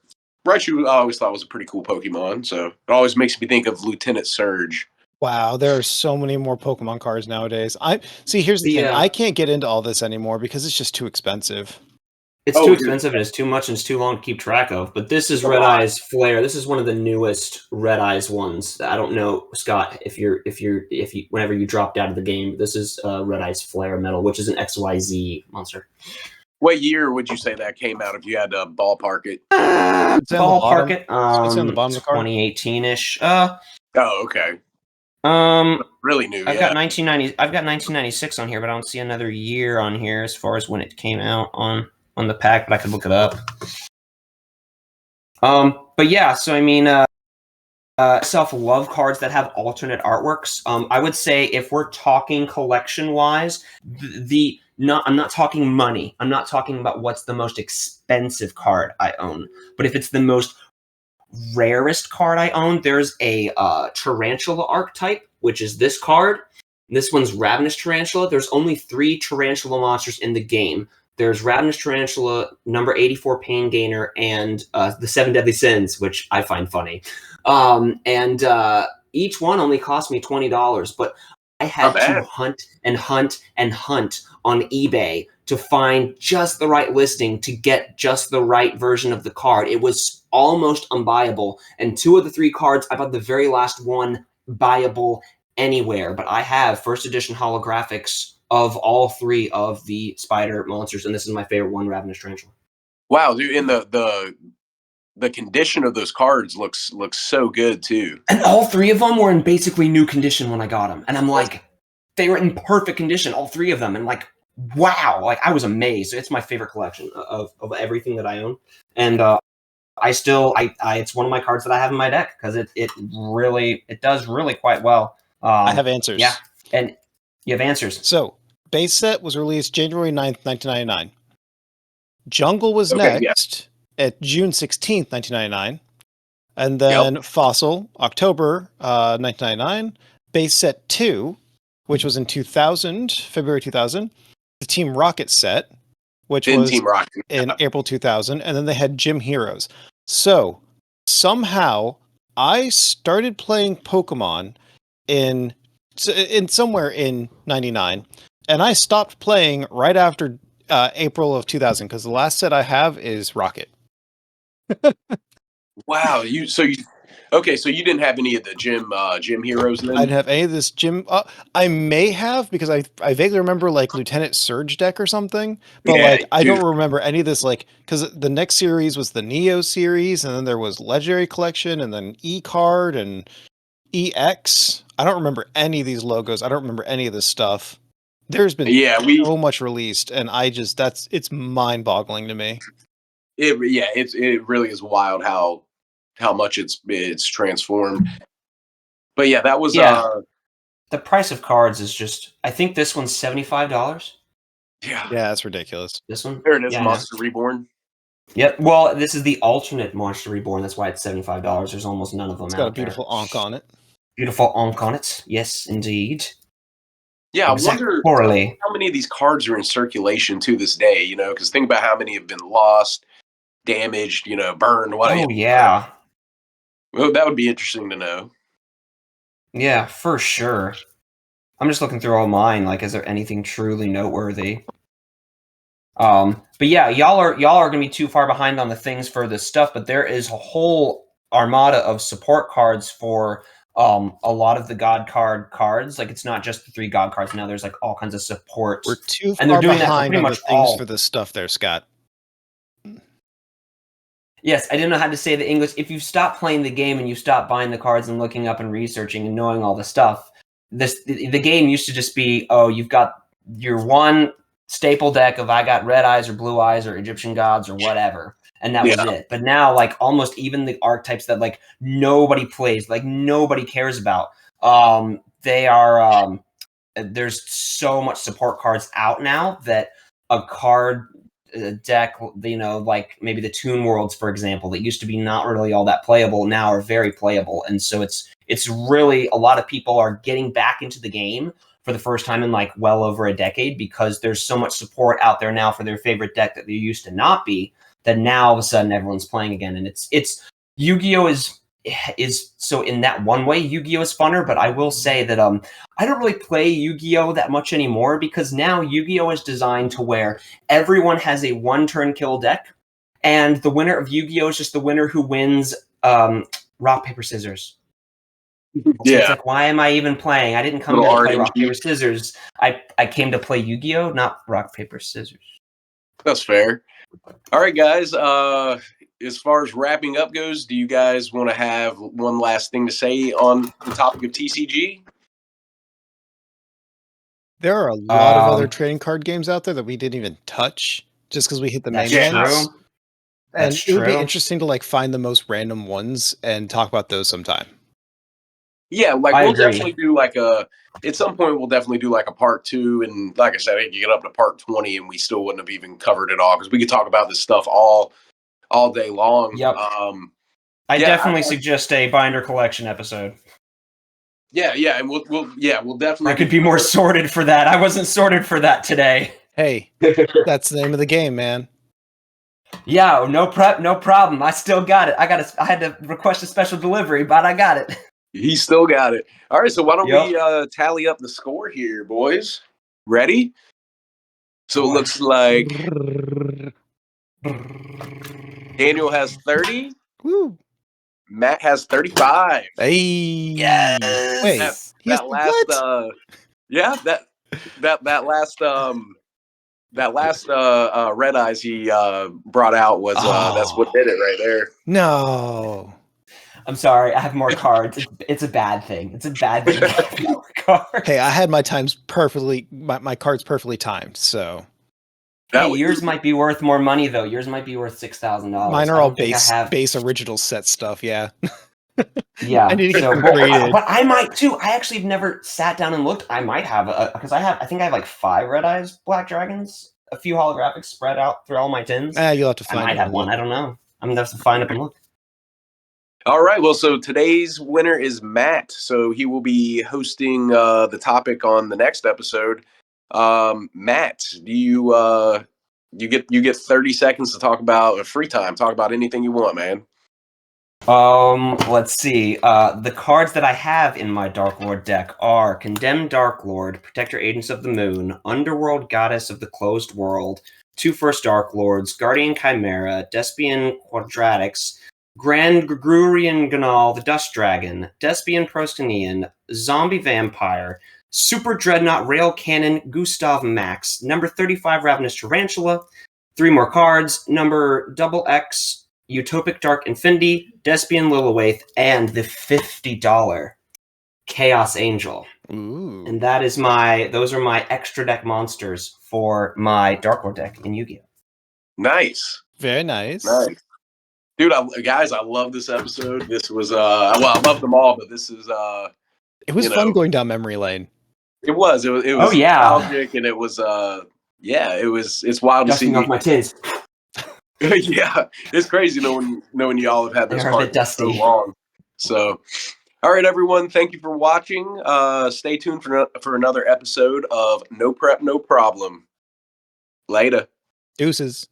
Raichu I always thought was a pretty cool Pokemon. So it always makes me think of Lieutenant Surge. Wow, there are so many more Pokemon cards nowadays. Here's the thing. I can't get into all this anymore because it's just too expensive. It's too expensive and it's too much and it's too long to keep track of. But this is Red Eyes Flare. This is one of the newest Red Eyes ones. I don't know, Scott, if you whenever you dropped out of the game, this is Red Eyes Flare Metal, which is an XYZ monster. What year would you say that came out if you had to ballpark it? Ballpark it. It's on the bottom of the card. 2018-ish. Oh, okay. Really new. I've got 1996 on here, but I don't see another year on here as far as when it came out on the pack, but I could look it up. But yeah, so I mean, self-love cards that have alternate artworks. I would say if we're talking collection-wise, I'm not talking money. I'm not talking about what's the most expensive card I own. But if it's the most rarest card I own, there's a Tarantula archetype, which is this card. This one's Ravenous Tarantula. There's only 3 Tarantula monsters in the game. There's Ravenous Tarantula, number 84 Pain Gainer, and the 7 Deadly Sins, which I find funny. And each one only cost me $20, but I had to hunt and hunt and hunt on eBay to find just the right listing to get just the right version of the card. It was almost unbuyable. And 2 of the 3 cards, I bought the very last one buyable anywhere. But I have first edition holographics of all 3 of the spider monsters, and this is my favorite one, Ravenous Tarantula. Wow, dude! And the condition of those cards looks so good too. And all 3 of them were in basically new condition when I got them, and I'm like, they were in perfect condition, all 3 of them, and like, wow! Like I was amazed. It's my favorite collection of everything that I own, and it's one of my cards that I have in my deck because it does really quite well. I have answers. Yeah, and you have answers. So, base set was released January 9th, 1999. Jungle was next at June 16th, 1999. And then Fossil, October 1999. Base set 2, which was in 2000, February 2000. The Team Rocket set, which was in April 2000. And then they had Gym Heroes. So, somehow, I started playing Pokemon in somewhere in 99, and I stopped playing right after April of 2000 because the last set I have is Rocket. Wow, so you didn't have any of the gym heroes then? I didn't have any of this gym. I may have because I vaguely remember like Lieutenant Surge deck or something, but I don't remember any of this because the next series was the Neo series, and then there was Legendary Collection, and then E Card and EX. I don't remember any of these logos. I don't remember any of this stuff. There's been so much released, and it's mind-boggling to me. It really is wild how much it's transformed. But yeah, that was the price of cards is just. I think this one's $75. Yeah. Yeah, that's ridiculous. This one. There it is, Yeah, I know. Monster Reborn. Yep. Well, this is the alternate Monster Reborn. That's why it's $75. There's almost none of them It's out got a beautiful there. onk on it. Beautiful onk on it. Yes, indeed. Yeah, I wonder Poorly. how many of these cards are in circulation to this day, you know, because think about how many have been lost, damaged, you know, burned, whatever. Oh yeah. Well, that would be interesting to know. Yeah, for sure. I'm just looking through all mine. Like, is there anything truly noteworthy? But yeah, y'all are gonna be too far behind on the things for this stuff. But there is a whole armada of support cards for a lot of the God cards. Like, it's not just the 3 God cards. Now there's like all kinds of support. We're too And they're far doing that for behind pretty on the much things all. for this stuff there, Scott. Yes, I didn't know how to say the English. If you stop playing the game and you stop buying the cards and looking up and researching and knowing all the stuff, the game used to just be, oh, you've got your one staple deck of I got red eyes or blue eyes or Egyptian gods or whatever, and that was it. But now, like, almost even the archetypes that like nobody plays, like nobody cares about, they are there's so much support cards out now that a card deck, you know, like maybe the Toon Worlds, for example, that used to be not really all that playable, now are very playable. And so it's really, a lot of people are getting back into the game for the first time in like well over a decade, because there's so much support out there now for their favorite deck that they used to not be, that now all of a sudden everyone's playing again. And it's Yu-Gi-Oh is so in that one way, Yu-Gi-Oh is funner, but I will say that I don't really play Yu-Gi-Oh that much anymore, because now Yu-Gi-Oh is designed to where everyone has a 1-turn kill deck, and the winner of Yu-Gi-Oh is just the winner who wins rock paper scissors. So it's like, why am I even playing? I didn't come here to play rock paper scissors. I came to play Yu-Gi-Oh, not rock paper scissors. That's fair. All right, guys. As far as wrapping up goes, do you guys want to have one last thing to say on the topic of TCG? There are a lot of other trading card games out there that we didn't even touch just because we hit the main ones. And it would be interesting to like find the most random ones and talk about those sometime. Yeah, like we'll definitely do like at some point we'll definitely do like a part 2, and like I said, I think you get up to part 20 and we still wouldn't have even covered it all, because we could talk about this stuff all day long. Yep. I definitely suggest a binder collection episode. Yeah, and we'll definitely. I could be more sorted for that. I wasn't sorted for that today. Hey, that's the name of the game, man. Yeah, no problem. I still got it. I had to request a special delivery, but I got it. He still got it. All right, so why don't we tally up the score here, boys? Ready? So it looks like Daniel has 30. Woo. Matt has 35. Hey. Yes. Wait. That last red eyes he brouard out was that's what did it right there. No. I'm sorry, I have more cards. It's a bad thing. It's a bad thing to have more cards. Hey, I had my times perfectly, my cards perfectly timed, so. Hey, yours might be worth more money, though. Yours might be worth $6,000. Mine are all base original set stuff, yeah. Yeah. I need to get upgraded. But I might, too. I actually have never sat down and looked. I might have, because I think I have like 5 Red Eyes Black Dragons, a few holographics spread out through all my tins. You'll have to find I might have one. I don't know. I'm going to have to find up and look. All right, well, so today's winner is Matt, so he will be hosting the topic on the next episode. Matt, do you get 30 seconds to talk about free time? Talk about anything you want, man. Let's see. The cards that I have in my Dark Lord deck are Condemned Dark Lord, Protector Agents of the Moon, Underworld Goddess of the Closed World, 2 First Dark Lords, Guardian Chimera, Despian Quadratics, Grand Gregorian Ganal, the Dust Dragon, Despian Prostanian, Zombie Vampire, Super Dreadnought Rail Cannon, Gustav Max, number 35 Ravenous Tarantula, 3 more cards, number XX, Utopic Dark Infinity, Despian Lilith, and the $50 Chaos Angel. Ooh. And those are my extra deck monsters for my Dark Lord deck in Yu-Gi-Oh! Nice. Very nice. Nice. Dude, guys, I love this episode. This was I love them all, but this is It was you fun know, going down memory lane. it was Oh, yeah. nostalgic, and it was it's wild to see. Dusting off my tins. Yeah, it's crazy knowing y'all have had They those are a cards bit for so dusty. long. So, all right, everyone, thank you for watching. Stay tuned for another episode of No Prep, No Problem. Later. Deuces.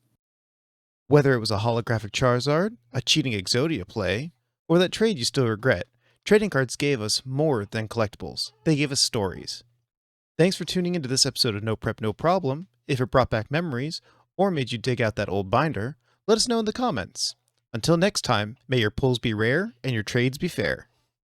Whether it was a holographic Charizard, a cheating Exodia play, or that trade you still regret, trading cards gave us more than collectibles. They gave us stories. Thanks for tuning into this episode of No Prep, No Problem. If it brought back memories or made you dig out that old binder, let us know in the comments. Until next time, may your pulls be rare and your trades be fair.